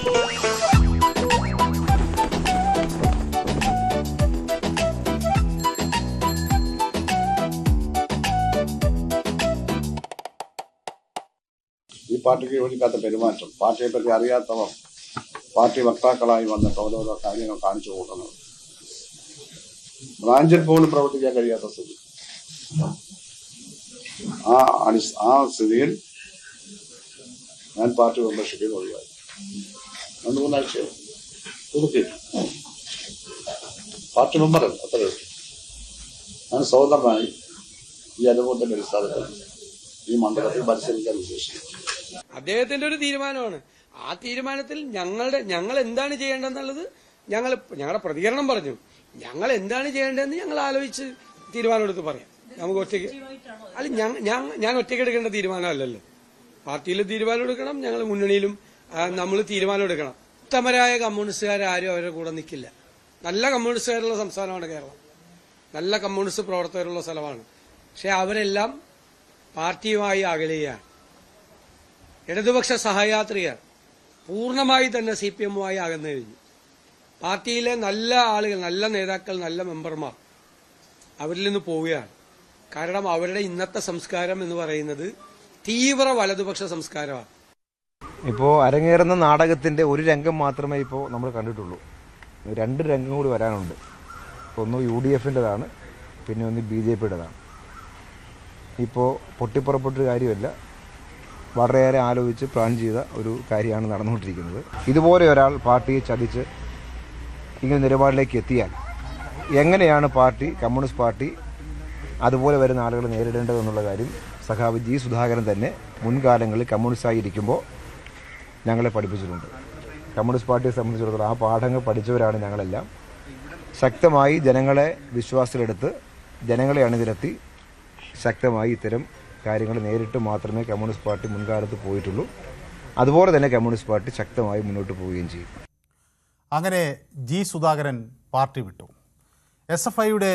ഈ പാർട്ടിക്ക് യോജിക്കാത്ത പെരുമാറ്റം, പാർട്ടിയെ പറ്റി അറിയാത്തവർ പാർട്ടി വക്താക്കളായി വന്നിട്ട് ഓരോരോ കാര്യങ്ങൾ കാണിച്ചു കൊടുക്കുന്നത്, ബ്രാഞ്ചിൽ പോലും പ്രവർത്തിക്കാൻ കഴിയാത്ത സ്ഥിതി. ആ സ്ഥിതിയിൽ ഞാൻ പാർട്ടി മെമ്പർഷിപ്പിൽ ഒഴിവായി. 2-3 ആഴ്ച പുതുക്കി പാർട്ടി മെമ്പറല്ല, അത്രയേ ഉള്ളൂ. ഞാൻ സ്വതന്ത്രമായി ഈ അനുഭവത്തിന്റെ അടിസ്ഥാനത്തിൽ ഈ മണ്ഡലത്തിൽ മത്സരിക്കാൻ ഉദ്ദേശിക്കുന്നു. അദ്ദേഹത്തിന്റെ ഒരു തീരുമാനമാണ്. ആ തീരുമാനത്തിൽ ഞങ്ങൾ എന്താണ് ചെയ്യേണ്ടതെന്നുള്ളത് ഞങ്ങളുടെ പ്രതികരണം പറഞ്ഞു. ഞങ്ങൾ എന്താണ് ചെയ്യേണ്ടതെന്ന് ഞങ്ങൾ ആലോചിച്ച് തീരുമാനമെടുത്ത് പറയാം. നമുക്ക് ഒറ്റയ്ക്ക് അല്ല, ഞാൻ ഒറ്റയ്ക്ക് എടുക്കേണ്ട തീരുമാനമല്ലല്ലോ. പാർട്ടിയിൽ തീരുമാനം എടുക്കണം, ഞങ്ങൾ മുന്നണിയിലും നമ്മൾ തീരുമാനം എടുക്കണം. ഉത്തമരായ കമ്മ്യൂണിസ്റ്റുകാരും അവരുടെ കൂടെ നിൽക്കില്ല. നല്ല കമ്മ്യൂണിസ്റ്റുകാരുള്ള സംസ്ഥാനമാണ് കേരളം, നല്ല കമ്മ്യൂണിസ്റ്റ് പ്രവർത്തകരുള്ള സ്ഥലമാണ്. പക്ഷെ അവരെല്ലാം പാർട്ടിയുമായി അകലുകയാണ്. ഇടതുപക്ഷ സഹയാത്രികർ പൂർണ്ണമായി തന്നെ CPM-മായി അകന്നു കഴിഞ്ഞു. പാർട്ടിയിലെ നല്ല ആളുകൾ, നല്ല നേതാക്കൾ, നല്ല മെമ്പർമാർ അവരിൽ നിന്ന് പോവുകയാണ്. കാരണം അവരുടെ ഇന്നത്തെ സംസ്കാരം എന്ന് പറയുന്നത് തീവ്ര വലതുപക്ഷ സംസ്കാരമാണ്. ഇപ്പോൾ അരങ്ങേറുന്ന നാടകത്തിൻ്റെ ഒരു രംഗം മാത്രമേ ഇപ്പോൾ നമ്മൾ കണ്ടിട്ടുള്ളൂ. 2 രംഗം കൂടി വരാനുണ്ട്. ഒന്ന് UDF-ൻ്റെതാണ്, പിന്നെ ഒന്ന് BJP-യുടേതാണ്. ഇപ്പോൾ പൊട്ടിപ്പുറപ്പെട്ടൊരു കാര്യമല്ല, വളരെയേറെ ആലോചിച്ച് പ്ലാൻ ചെയ്ത ഒരു കാര്യമാണ് നടന്നുകൊണ്ടിരിക്കുന്നത്. ഇതുപോലെ ഒരാൾ പാർട്ടിയെ ചതിച്ച് ഇങ്ങനെ നിലപാടിലേക്ക് എത്തിയാൽ എങ്ങനെയാണ് പാർട്ടി, കമ്മ്യൂണിസ്റ്റ് പാർട്ടി അതുപോലെ വരുന്ന ആളുകളെ നേരിടേണ്ടതെന്നുള്ള കാര്യം സഖാവ് G. സുധാകരൻ തന്നെ മുൻകാലങ്ങളിൽ കമ്മ്യൂണിസ്റ്റായി ഇരിക്കുമ്പോൾ ഞങ്ങളെ പഠിപ്പിച്ചിട്ടുണ്ട്. കമ്മ്യൂണിസ്റ്റ് പാർട്ടിയെ സംബന്ധിച്ചിടത്തോളം ആ പാഠങ്ങൾ പഠിച്ചവരാണ് ഞങ്ങളെല്ലാം. ശക്തമായി ജനങ്ങളെ വിശ്വാസത്തിലെടുത്ത് ജനങ്ങളെ അണിനിരത്തി ശക്തമായി ഇത്തരം കാര്യങ്ങൾ നേരിട്ട് മാത്രമേ കമ്മ്യൂണിസ്റ്റ് പാർട്ടി മുൻകാലത്ത് പോയിട്ടുള്ളൂ. അതുപോലെ തന്നെ കമ്മ്യൂണിസ്റ്റ് പാർട്ടി ശക്തമായി മുന്നോട്ട് പോവുകയും ചെയ്യും. അങ്ങനെ G. സുധാകരൻ പാർട്ടി വിട്ടു. SFIയുടെ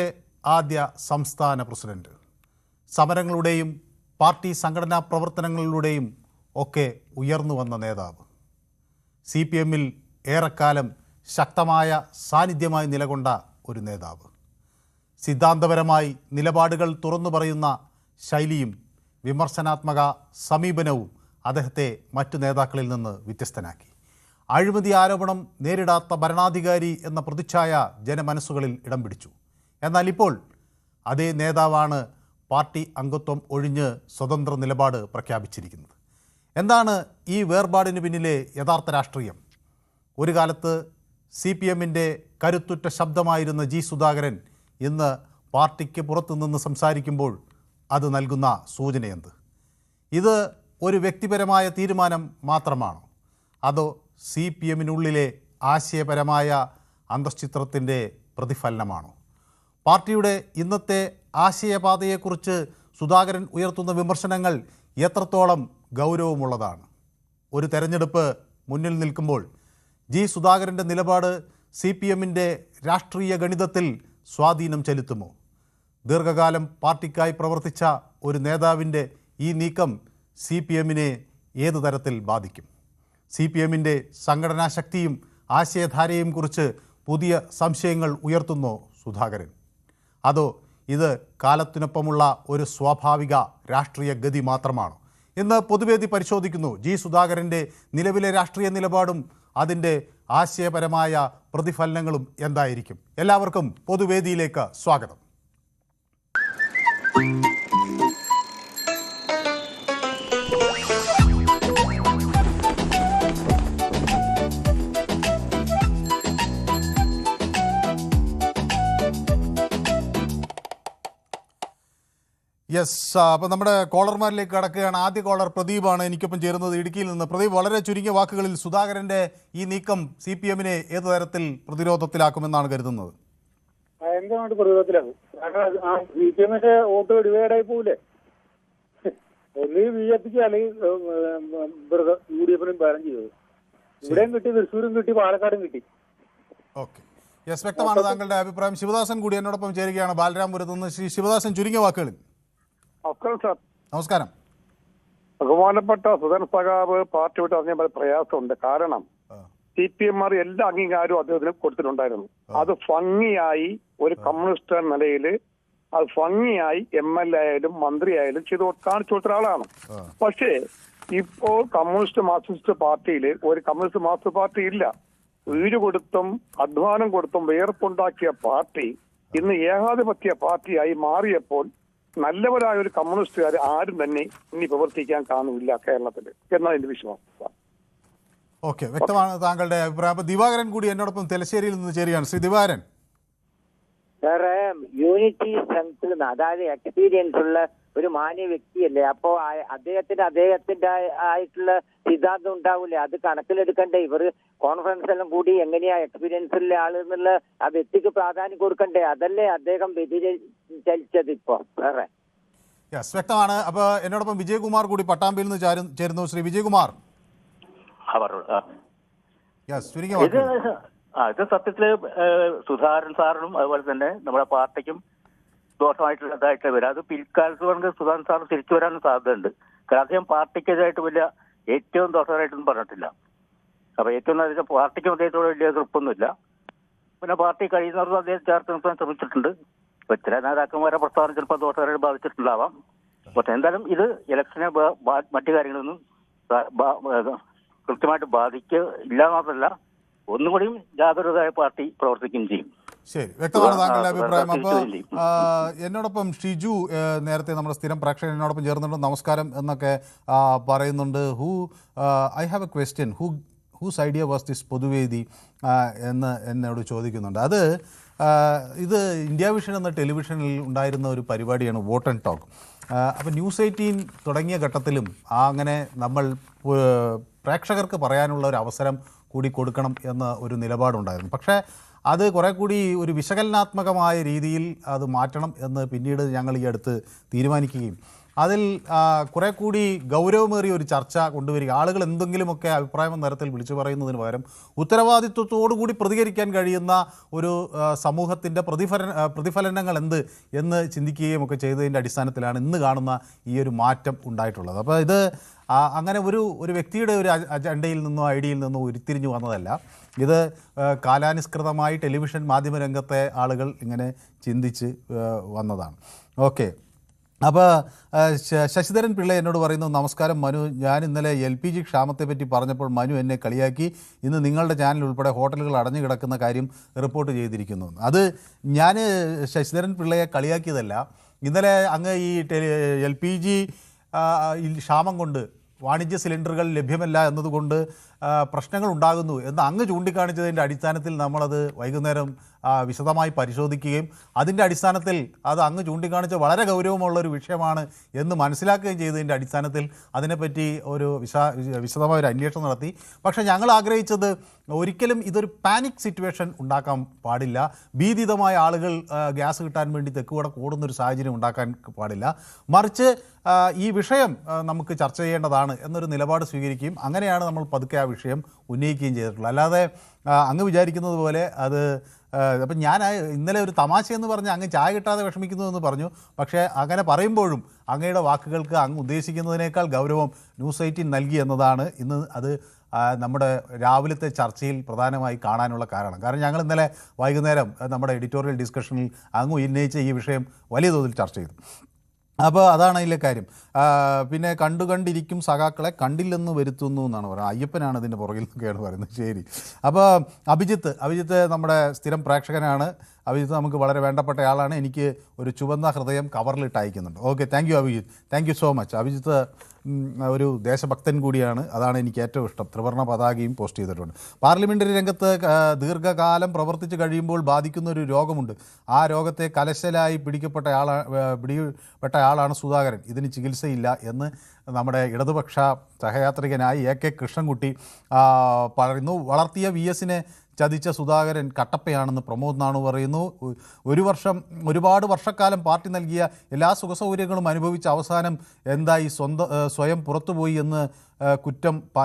ആദ്യ സംസ്ഥാന പ്രസിഡന്റ്, സമരങ്ങളുടെയും പാർട്ടി സംഘടനാ പ്രവർത്തനങ്ങളിലൂടെയും ഒക്കെ ഉയർന്നു വന്ന നേതാവ്, CPM-ൽ ഏറെക്കാലം ശക്തമായ സാന്നിധ്യമായി നിലകൊണ്ട ഒരു നേതാവ്, സിദ്ധാന്തപരമായി നിലപാടുകൾ തുറന്നു പറയുന്ന ശൈലിയും വിമർശനാത്മക സമീപനവും അദ്ദേഹത്തെ മറ്റു നേതാക്കളിൽ നിന്ന് വ്യത്യസ്തനാക്കി. അഴിമതി ആരോപണം നേരിടാത്ത ഭരണാധികാരി എന്ന പ്രതിച്ഛായ ജനമനസ്സുകളിൽ ഇടം പിടിച്ചു. എന്നാൽ ഇപ്പോൾ അതേ നേതാവാണ് പാർട്ടി അംഗത്വം ഒഴിഞ്ഞ് സ്വതന്ത്ര നിലപാട് പ്രഖ്യാപിച്ചിരിക്കുന്നത്. എന്താണ് ഈ വേർപാടിന് പിന്നിലെ യഥാർത്ഥ രാഷ്ട്രീയം? ഒരു കാലത്ത് CPM-ൻ്റെ കരുത്തുറ്റ ശബ്ദമായിരുന്ന G. സുധാകരൻ ഇന്ന് പാർട്ടിക്ക് പുറത്തുനിന്ന് സംസാരിക്കുമ്പോൾ അത് നൽകുന്ന സൂചനയെന്ത്? ഇത് ഒരു വ്യക്തിപരമായ തീരുമാനം മാത്രമാണോ, അതോ CPM-നുള്ളിലെ ആശയപരമായ അന്തശ്ചിത്രത്തിൻ്റെ പ്രതിഫലനമാണോ? പാർട്ടിയുടെ ഇന്നത്തെ ആശയപാതയെക്കുറിച്ച് സുധാകരൻ ഉയർത്തുന്ന വിമർശനങ്ങൾ എത്രത്തോളം ഗൗരവമുള്ളതാണ്? ഒരു തെരഞ്ഞെടുപ്പ് മുന്നിൽ നിൽക്കുമ്പോൾ G. സുധാകരൻ്റെ നിലപാട് CPM-ൻ്റെ രാഷ്ട്രീയ ഗണിതത്തിൽ സ്വാധീനം ചെലുത്തുമോ? ദീർഘകാലം പാർട്ടിക്കായി പ്രവർത്തിച്ച ഒരു നേതാവിൻ്റെ ഈ നീക്കം CPM-നെ ഏതു തരത്തിൽ ബാധിക്കും? CPM-ൻ്റെ സംഘടനാ ശക്തിയും ആശയധാരയും കുറിച്ച് പുതിയ സംശയങ്ങൾ ഉയർത്തുന്നു സുധാകരൻ. അതോ ഇത് കാലത്തിനൊപ്പമുള്ള ഒരു സ്വാഭാവിക രാഷ്ട്രീയ ഗതി മാത്രമാണോ? ഇന്ന് പൊതുവേദി പരിശോധിക്കുന്നു G. സുധാകരൻ്റെ നിലവിലെ രാഷ്ട്രീയ നിലപാടും അതിൻ്റെ ആശയപരമായ പ്രതിഫലനങ്ങളും എന്തായിരിക്കും. എല്ലാവർക്കും പൊതുവേദിയിലേക്ക് സ്വാഗതം. യെസ്, അപ്പോൾ നമ്മുടെ കോളർമാരിലേക്ക് കടക്കുകയാണ്. ആദ്യ കോളർ പ്രദീപാണ് എനിക്കൊപ്പം ചേരുന്നത് ഇടുക്കിയിൽ നിന്ന്. പ്രദീപ്, വളരെ ചുരുങ്ങിയ വാക്കുകളിൽ സുധാകരൻ്റെ ഈ നീക്കം CPM-നെ ഏതു തരത്തിൽ പ്രതിരോധത്തിലാക്കുമെന്നാണ് കരുതുന്നത്? എന്താണ് പ്രതിരോധത്തിലാകും? കാരണം CPM-ന്റെ വോട്ട് ഡിവൈഡായി പോകില്ലേ? ഒന്നുകിൽ BJPക്ക് അല്ലെങ്കിൽ UDF-നും ബാലൻസ് ചെയ്തത്. ഇവിടെയും കിട്ടി, തൃശ്ശൂരും കിട്ടി, പാലക്കാടും കിട്ടി. ഓക്കെ, യെസ്, വ്യക്തമാണ് താങ്കളുടെ അഭിപ്രായം. ശിവദാസൻ കൂടി എന്നോടൊപ്പം ചേരുകയാണ് ബാലരാംപുരത്ത് നിന്ന്. ശിവദാസൻ, ചുരുങ്ങിയ വാക്കുകളിൽ. നമസ്കാരം. ബഹുമാനപ്പെട്ട സുധൻ സഖാവ് പാർട്ടി വിട്ട് അറിഞ്ഞ പ്രയാസമുണ്ട്. കാരണം CPM എല്ലാ അംഗീകാരവും അദ്ദേഹത്തിന് കൊടുത്തിട്ടുണ്ടായിരുന്നു. അത് ഭംഗിയായി ഒരു കമ്മ്യൂണിസ്റ്റ് എന്ന നിലയിൽ അത് ഭംഗിയായി MLA ആയാലും മന്ത്രിയായാലും കാണിച്ചു കൊടുത്ത ഒരാളാണ്. പക്ഷേ ഇപ്പോൾ കമ്മ്യൂണിസ്റ്റ് മാർക്സിസ്റ്റ് പാർട്ടിയിൽ ഒരു കമ്മ്യൂണിസ്റ്റ് മാർക്സിസ്റ്റ് പാർട്ടി ഇല്ല. വീട് കൊടുത്തും അധ്വാനം കൊടുത്തും വിയർപ്പുണ്ടാക്കിയ പാർട്ടി ഇന്ന് ഏകാധിപത്യ പാർട്ടിയായി മാറിയപ്പോൾ നല്ലവരായ ഒരു കമ്മ്യൂണിസ്റ്റുകാർ ആരും തന്നെ ഇനി പ്രവർത്തിക്കാൻ കാണുന്നില്ല കേരളത്തിൽ എന്നാണ് എന്റെ വിശ്വാസം. ഓക്കെ, വ്യക്തമാണ് താങ്കളുടെ അഭിപ്രായം. അപ്പോൾ ദിവാകരൻ കൂടി എന്നോടൊപ്പം തെലശ്ശേരിയിൽ നിന്ന് ചേരുകയാണ്. ശ്രീ ദിവാകരൻ, സാറേ, യൂണിറ്റി സ്ട്രെങ്ത് അതായത് എക്സ്പീരിയൻസ് ഉള്ള ഒരു മാന്യ വ്യക്തിയല്ലേ. അപ്പോ അദ്ദേഹത്തിന്റെ ആയിട്ടുള്ള സിദ്ധാന്തം ഉണ്ടാവില്ലേ, അത് കണക്കിലെടുക്കണ്ടേ? ഇവർ കോൺഫറൻസ് എല്ലാം കൂടി എങ്ങനെയാ എക്സ്പീരിയൻസ് ഉള്ള ആള് എന്നുള്ള ആ വ്യക്തിക്ക് പ്രാധാന്യം കൊടുക്കണ്ടേ? അതല്ലേ അദ്ദേഹം വ്യതിചലിച്ചത് ഇപ്പോ. വേറെ യെസ്, വ്യക്തമാണ്. അപ്പോൾ എന്നോടൊപ്പം വിജയകുമാർ കൂടി പട്ടാമ്പിയിൽ നിന്ന് ചേരുന്നു. ശ്രീ വിജയകുമാർ, യെസ്, ചുരുങ്ങിയ ഇത് സത്യത്തില് സുധാകരൻ സാറിനും അതുപോലെ തന്നെ നമ്മുടെ പാർട്ടിക്കും ദോഷമായിട്ടുള്ളതായിട്ട് വരും. അത് പിൽക്കാലത്ത് കൊണ്ട് സുധാകരൻ സാർ തിരിച്ചു വരാനും സാധ്യതയുണ്ട്. കാരണം അദ്ദേഹം പാർട്ടിക്കെതിരായിട്ട് വലിയ ഏറ്റവും ദോഷകരമായിട്ടൊന്നും പറഞ്ഞിട്ടില്ല. അപ്പൊ ഏറ്റവും നല്ല പാർട്ടിക്കും അദ്ദേഹത്തോട് വലിയ എതിർപ്പൊന്നുമില്ല. പിന്നെ പാർട്ടി കഴിയുന്നവർക്ക് അദ്ദേഹം ചേർത്ത് നിർത്താൻ ശ്രമിച്ചിട്ടുണ്ട്. ഇപ്പൊ ചില നേതാക്കന്മാരെ പ്രസ്താവന ചിലപ്പോൾ ദോഷകരമായിട്ട് ബാധിച്ചിട്ടുണ്ടാവാം. പക്ഷെ എന്തായാലും ഇത് ഇലക്ഷനെ മറ്റു കാര്യങ്ങളൊന്നും കൃത്യമായിട്ട് ബാധിക്കില്ല മാത്രമല്ല ഒന്നുകൂടിയും ജാഗ്രതയായ പാർട്ടി പ്രവർത്തിക്കുകയും ചെയ്യും. ശരി, വ്യക്തമാണ് താങ്കളുടെ അഭിപ്രായം. അപ്പോൾ എന്നോടൊപ്പം ഷിജു നേരത്തെ നമ്മുടെ സ്ഥിരം പ്രേക്ഷകൻ എന്നോടൊപ്പം ചേർന്നുണ്ട്. നമസ്കാരം എന്നൊക്കെ പറയുന്നുണ്ട്. I have a question, whose idea was this Pothuvedi എന്ന് എന്നോട് ചോദിക്കുന്നുണ്ട്. ഇത് ഇന്ത്യ വിഷൻ എന്ന ടെലിവിഷനിൽ ഉണ്ടായിരുന്ന ഒരു പരിപാടിയാണ് വോട്ട് ആൻഡ് ടോക്ക്. അപ്പോൾ ന്യൂസ് 18 തുടങ്ങിയ ഘട്ടത്തിലും അങ്ങനെ നമ്മൾ പ്രേക്ഷകർക്ക് പറയാനുള്ള ഒരു അവസരം കൂടി കൊടുക്കണം എന്ന ഒരു നിലപാടുണ്ടായിരുന്നു. പക്ഷേ അത് കുറേ കൂടി ഒരു വിശകലനാത്മകമായ രീതിയിൽ അത് മാറ്റണം എന്ന് പിന്നീട് ഞങ്ങൾ ഈ അടുത്ത് തീരുമാനിക്കുകയും അതിൽ കുറേ കൂടി ഗൗരവമേറിയ ഒരു ചർച്ച കൊണ്ടുവരിക, ആളുകൾ എന്തെങ്കിലുമൊക്കെ അഭിപ്രായം തരത്തിൽ വിളിച്ചു പറയുന്നതിന് പകരം ഉത്തരവാദിത്വത്തോടുകൂടി പ്രതികരിക്കാൻ കഴിയുന്ന ഒരു സമൂഹത്തിൻ്റെ പ്രതിഫലനങ്ങൾ എന്ന് ചിന്തിക്കുകയും ഒക്കെ ചെയ്തതിൻ്റെ അടിസ്ഥാനത്തിലാണ് ഇന്ന് കാണുന്ന ഈ ഒരു മാറ്റം ഉണ്ടായിട്ടുള്ളത്. അപ്പോൾ ഇത് അങ്ങനെ ഒരു വ്യക്തിയുടെ ഒരു അജണ്ടയിൽ നിന്നോ ഐഡിയയിൽ നിന്നോ ഉരുത്തിരിഞ്ഞു വന്നതല്ല. ഇത് കാലാനുസൃതമായി ടെലിവിഷൻ മാധ്യമരംഗത്തെ ആളുകൾ ഇങ്ങനെ ചിന്തിച്ച് വന്നതാണ്. ഓക്കെ, അപ്പോൾ ശശിധരൻ പിള്ള എന്നോട് പറയുന്നു, നമസ്കാരം മനു, ഞാൻ ഇന്നലെ LPG ക്ഷാമത്തെ പറ്റി പറഞ്ഞപ്പോൾ മനു എന്നെ കളിയാക്കി. ഇന്ന് നിങ്ങളുടെ ചാനൽ ഉൾപ്പെടെ ഹോട്ടലുകൾ അടഞ്ഞു കിടക്കുന്ന കാര്യം റിപ്പോർട്ട് ചെയ്തിരിക്കുന്നു. അത് ഞാൻ ശശിധരൻ പിള്ളയെ കളിയാക്കിയതല്ല. ഇന്നലെ അങ്ങ് ഈ LPG ക്ഷാമം കൊണ്ട് വാണിജ്യ സിലിണ്ടറുകൾ ലഭ്യമല്ല എന്നതുകൊണ്ട് പ്രശ്നങ്ങൾ ഉണ്ടാകുന്നു എന്ന് അങ്ങ് ചൂണ്ടിക്കാണിച്ചതിൻ്റെ അടിസ്ഥാനത്തിൽ നമ്മളത് വൈകുന്നേരം വിശദമായി പരിശോധിക്കുകയും അതിൻ്റെ അടിസ്ഥാനത്തിൽ അത് അങ്ങ് ചൂണ്ടിക്കാണിച്ച വളരെ ഗൗരവമുള്ളൊരു വിഷയമാണ് എന്ന് മനസ്സിലാക്കുകയും ചെയ്തതിൻ്റെ അടിസ്ഥാനത്തിൽ അതിനെപ്പറ്റി ഒരു വിശദമായ ഒരു അന്വേഷണം നടത്തി. പക്ഷേ ഞങ്ങൾ ആഗ്രഹിച്ചത് ഒരിക്കലും ഇതൊരു പാനിക് സിറ്റുവേഷൻ ഉണ്ടാക്കാൻ പാടില്ല. ഭീതിതമായ ആളുകൾ ഗ്യാസ് കിട്ടാൻ വേണ്ടി തെക്കുവടക്ക് ഓടുന്നൊരു സാഹചര്യം ഉണ്ടാക്കാൻ പാടില്ല. മറിച്ച് ഈ വിഷയം നമുക്ക് ചർച്ച ചെയ്യേണ്ടതാണ് എന്നൊരു നിലപാട് സ്വീകരിക്കുകയും അങ്ങനെയാണ് നമ്മൾ പതുക്കെ ആ വിഷയം ഉന്നയിക്കുകയും ചെയ്തിട്ടുള്ളത്. അല്ലാതെ അങ്ങ് വിചാരിക്കുന്നത് പോലെ അത് അപ്പം ഞാൻ ഇന്നലെ ഒരു തമാശയെന്ന് പറഞ്ഞ് അങ്ങ് ചായ കിട്ടാതെ വിഷമിക്കുന്നു എന്ന് പറഞ്ഞു. പക്ഷേ അങ്ങനെ പറയുമ്പോഴും അങ്ങയുടെ വാക്കുകൾക്ക് അങ്ങ് ഉദ്ദേശിക്കുന്നതിനേക്കാൾ ഗൗരവം ന്യൂസ് 18 നൽകി എന്നതാണ് ഇന്ന് അത് നമ്മുടെ രാവിലത്തെ ചർച്ചയിൽ പ്രധാനമായി കാണാനുള്ള കാരണം ഞങ്ങൾ ഇന്നലെ വൈകുന്നേരം നമ്മുടെ എഡിറ്റോറിയൽ ഡിസ്കഷനിൽ അങ്ങ് ഉന്നയിച്ച ഈ വിഷയം വലിയ തോതിൽ ചർച്ച ചെയ്തു. അപ്പോൾ അതാണ് അതിലെ കാര്യം. പിന്നെ കണ്ടിരിക്കും സഖാക്കളെ കണ്ടില്ലെന്ന് വരുത്തുന്നു എന്നാണ് പറയുന്നത്. അയ്യപ്പനാണ് ഇതിൻ്റെ പുറകിൽ നിന്നൊക്കെയാണ് പറയുന്നത്. ശരി, അപ്പോൾ അഭിജിത്ത് നമ്മുടെ സ്ഥിരം പ്രേക്ഷകനാണ്. അഭിജിത്ത് നമുക്ക് വളരെ വേണ്ടപ്പെട്ട ആളാണ്. എനിക്ക് ഒരു ചുവന്ന ഹൃദയം കവറിലിട്ട് അയക്കുന്നുണ്ട്. Okay, thank you Abhijith, thank you so much. Abhijith ഒരു ദേശഭക്തൻ കൂടിയാണ്, അതാണ് എനിക്ക് ഏറ്റവും ഇഷ്ടം. ത്രിവർണ്ണ പതാകയും പോസ്റ്റ് ചെയ്തിട്ടുണ്ട്. പാർലമെൻ്ററി രംഗത്ത് ദീർഘകാലം പ്രവർത്തിച്ച് കഴിയുമ്പോൾ ബാധിക്കുന്ന ഒരു രോഗമുണ്ട്. ആ രോഗത്തെ കലശലായി പിടിപ്പെട്ട ആളാണ് സുധാകരൻ. ഇതിന് ചികിത്സയില്ല എന്ന് നമ്മുടെ ഇടതുപക്ഷ സഹയാത്രികനായി AK കൃഷ്ണൻകുട്ടി പറയുന്നു. വളർത്തിയ VS-നെ ചതിച്ച സുധാകരൻ കട്ടപ്പയാണെന്ന് പ്രമോദ് നാണു പറയുന്നു. ഒരുപാട് വർഷക്കാലം പാർട്ടി നൽകിയ എല്ലാ സുഖസൗകര്യങ്ങളും അനുഭവിച്ച അവസാനം എന്തായി സ്വയം പുറത്തുപോയി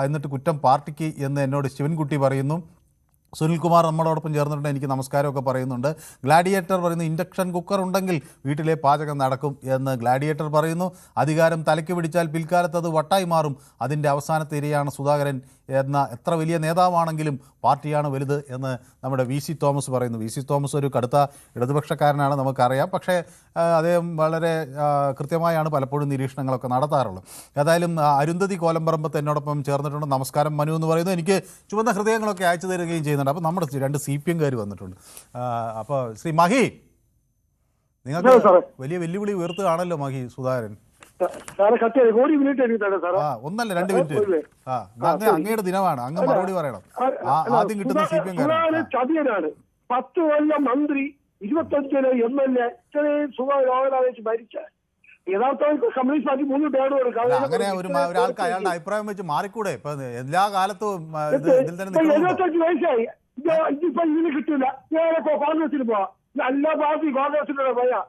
എന്നിട്ട് കുറ്റം പാർട്ടിക്ക് എന്ന് എന്നോട് ശിവൻകുട്ടി പറയുന്നു. സുനിൽകുമാർ നമ്മളോടൊപ്പം ചേർന്നിട്ടുണ്ട്, എനിക്ക് നമസ്കാരമൊക്കെ പറയുന്നുണ്ട്. ഗ്ലാഡിയേറ്റർ പറയുന്നു, ഇൻഡക്ഷൻ കുക്കർ ഉണ്ടെങ്കിൽ വീട്ടിലെ പാചകം നടക്കും എന്ന് ഗ്ലാഡിയേറ്റർ പറയുന്നു. അധികാരം തലയ്ക്ക് പിടിച്ചാൽ പിൽക്കാലത്ത് അത് വട്ടായി മാറും, അതിൻ്റെ അവസാനത്തെ ഇരയാണ് സുധാകരൻ എന്ന എത്ര വലിയ നേതാവാണെങ്കിലും പാർട്ടിയാണ് വലുത് എന്ന് നമ്മുടെ VC തോമസ് പറയുന്നു. VC തോമസ് ഒരു കടുത്ത ഇടതുപക്ഷക്കാരനാണ്, നമുക്കറിയാം. പക്ഷേ അദ്ദേഹം വളരെ കൃത്യമായാണ് പലപ്പോഴും നിരീക്ഷണങ്ങളൊക്കെ നടത്താറുള്ളത്. ഏതായാലും അരുന്ധതി കോലംപറമ്പത്ത് എന്നോടൊപ്പം ചേർന്നിട്ടുണ്ട്. നമസ്കാരം മനു എന്ന് പറയുന്നു. എനിക്ക് ചുവന്ന ഹൃദയങ്ങളൊക്കെ അയച്ചു തരികയും ചെയ്യുന്നുണ്ട്. അപ്പോൾ നമ്മുടെ 2 CPM-കാർ വന്നിട്ടുണ്ട്. അപ്പോൾ ശ്രീ മഹി, നിങ്ങൾക്ക് വലിയ വെല്ലുവിളി ഉയർത്തുകയാണല്ലോ മഹി സുധാകരൻ. ഒന്നല്ല 2 മിനിറ്റ്. അങ്ങയുടെ ദിനമാണ്, അങ്ങ് മറുപടി പറയണം. ആദ്യം കിട്ടുന്ന CPM ചതിയനാണ്. 10 കൊല്ലം മന്ത്രി, 25 MLA, ഇത്രയും സുഖം ഭരിച്ച യഥാർത്ഥ കമ്മ്യൂണിസ്റ്റ് പാർട്ടി 3 ടേം കൊടുക്കാം. അങ്ങനെ ഒരാൾക്ക് അയാളുടെ അഭിപ്രായം വെച്ച് മാറിക്കൂടെ? ഇപ്പൊ എല്ലാ കാലത്തും ഇതിൽ തന്നെ 75 വയസ്സായി. ഇതിപ്പോ ഇതിന് കിട്ടില്ല. ഞാൻ കോൺഗ്രസിന് പോവാം. എല്ലാ പാർട്ടി കോൺഗ്രസിലൂടെ പോയാ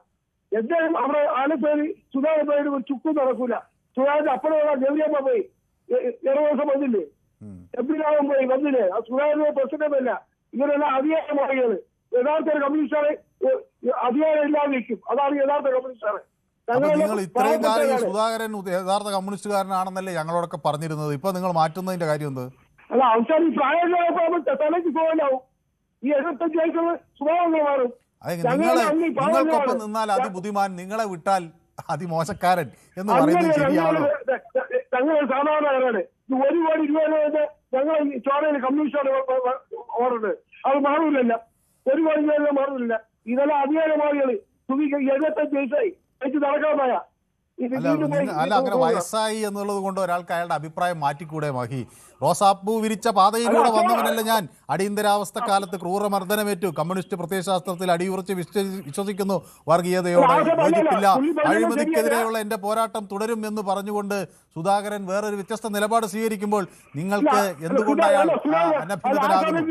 എന്തായാലും അവിടെ ആലപ്പേര് സുധാകരൻ പോയിട്ട് ഒരു ചുക്കും നടക്കൂല. സുധാകരൻ അപ്പുറമുള്ള ഗൗരിയമ്മ പോയി 2 ദിവസം വന്നില്ലേ, എംപിനാവും പോയി വന്നില്ലേ. ആ സുധാകരൻ പ്രശ്നമല്ല. ഇവരെല്ലാം അധികാരമാറിയാണ്. യഥാർത്ഥ കമ്മ്യൂണിസ്റ്റാണ് അധികാരം ഇല്ലാതെ നിൽക്കും. അതാണ് യഥാർത്ഥ കമ്മ്യൂണിസ്റ്റാണ്. നിങ്ങൾ ഇത്രയും കാലം ഈ സുധാകരൻ യഥാർത്ഥ കമ്മ്യൂണിസ്റ്റുകാരനാണെന്നല്ലേ ഞങ്ങളോടൊക്കെ പറഞ്ഞിരുന്നത്. ഇപ്പൊ നിങ്ങൾ മാറ്റുന്നതിന്റെ കാര്യം എന്ത്? അല്ല, അവസാനം ഈ പ്രായം തലയ്ക്ക് പോകലാവും. ഈ 75 വയസ്സുള്ള സ്വഭാവങ്ങൾ മാറും. നിങ്ങൾക്കൊപ്പം നിന്നാൽ അതിബുദ്ധിമാൻ, നിങ്ങളെ വിട്ടാൽ അതിമോശക്കാരൻ എന്ന് പറയുന്നത് ശരിയാണോ? ഞങ്ങൾ സാധാരണക്കാരാണ്. 1 കോടി രൂപ ഞങ്ങൾ ചോരയിൽ കമ്മ്യൂണിസ്റ്റാണ് ഓടുന്നത്. അത് മാറില്ല. 1 കോടി രൂപ മാറില്ല. ഇതെല്ലാം അധികാരമാറിയാണ്. 75 വയസ്സായി നടക്കാമായ. അല്ല, അങ്ങനെ വയസ്സായി എന്നുള്ളത് കൊണ്ട് ഒരാൾക്ക് അയാളുടെ അഭിപ്രായം മാറ്റിക്കൂടെ മഹി? റോസാപ്പൂ വിരിച്ച പാതയിലൂടെ വന്നവനല്ല ഞാൻ. അടിയന്തരാവസ്ഥ കാലത്ത് ക്രൂരമർദ്ദനമേറ്റു. കമ്മ്യൂണിസ്റ്റ് പ്രത്യയശാസ്ത്രത്തിൽ അടിയുറച്ച് വിശ്വസിക്കുന്നു. വർഗീയതയോടെ യോജിപ്പില്ല. അഴിമതിക്കെതിരെയുള്ള എന്റെ പോരാട്ടം തുടരും എന്ന് പറഞ്ഞുകൊണ്ട് സുധാകരൻ വേറൊരു വ്യത്യസ്ത നിലപാട് സ്വീകരിക്കുമ്പോൾ നിങ്ങൾക്ക് എന്തുകൊണ്ട് അയാൾ അനഭിനന്ദനാകുന്നു?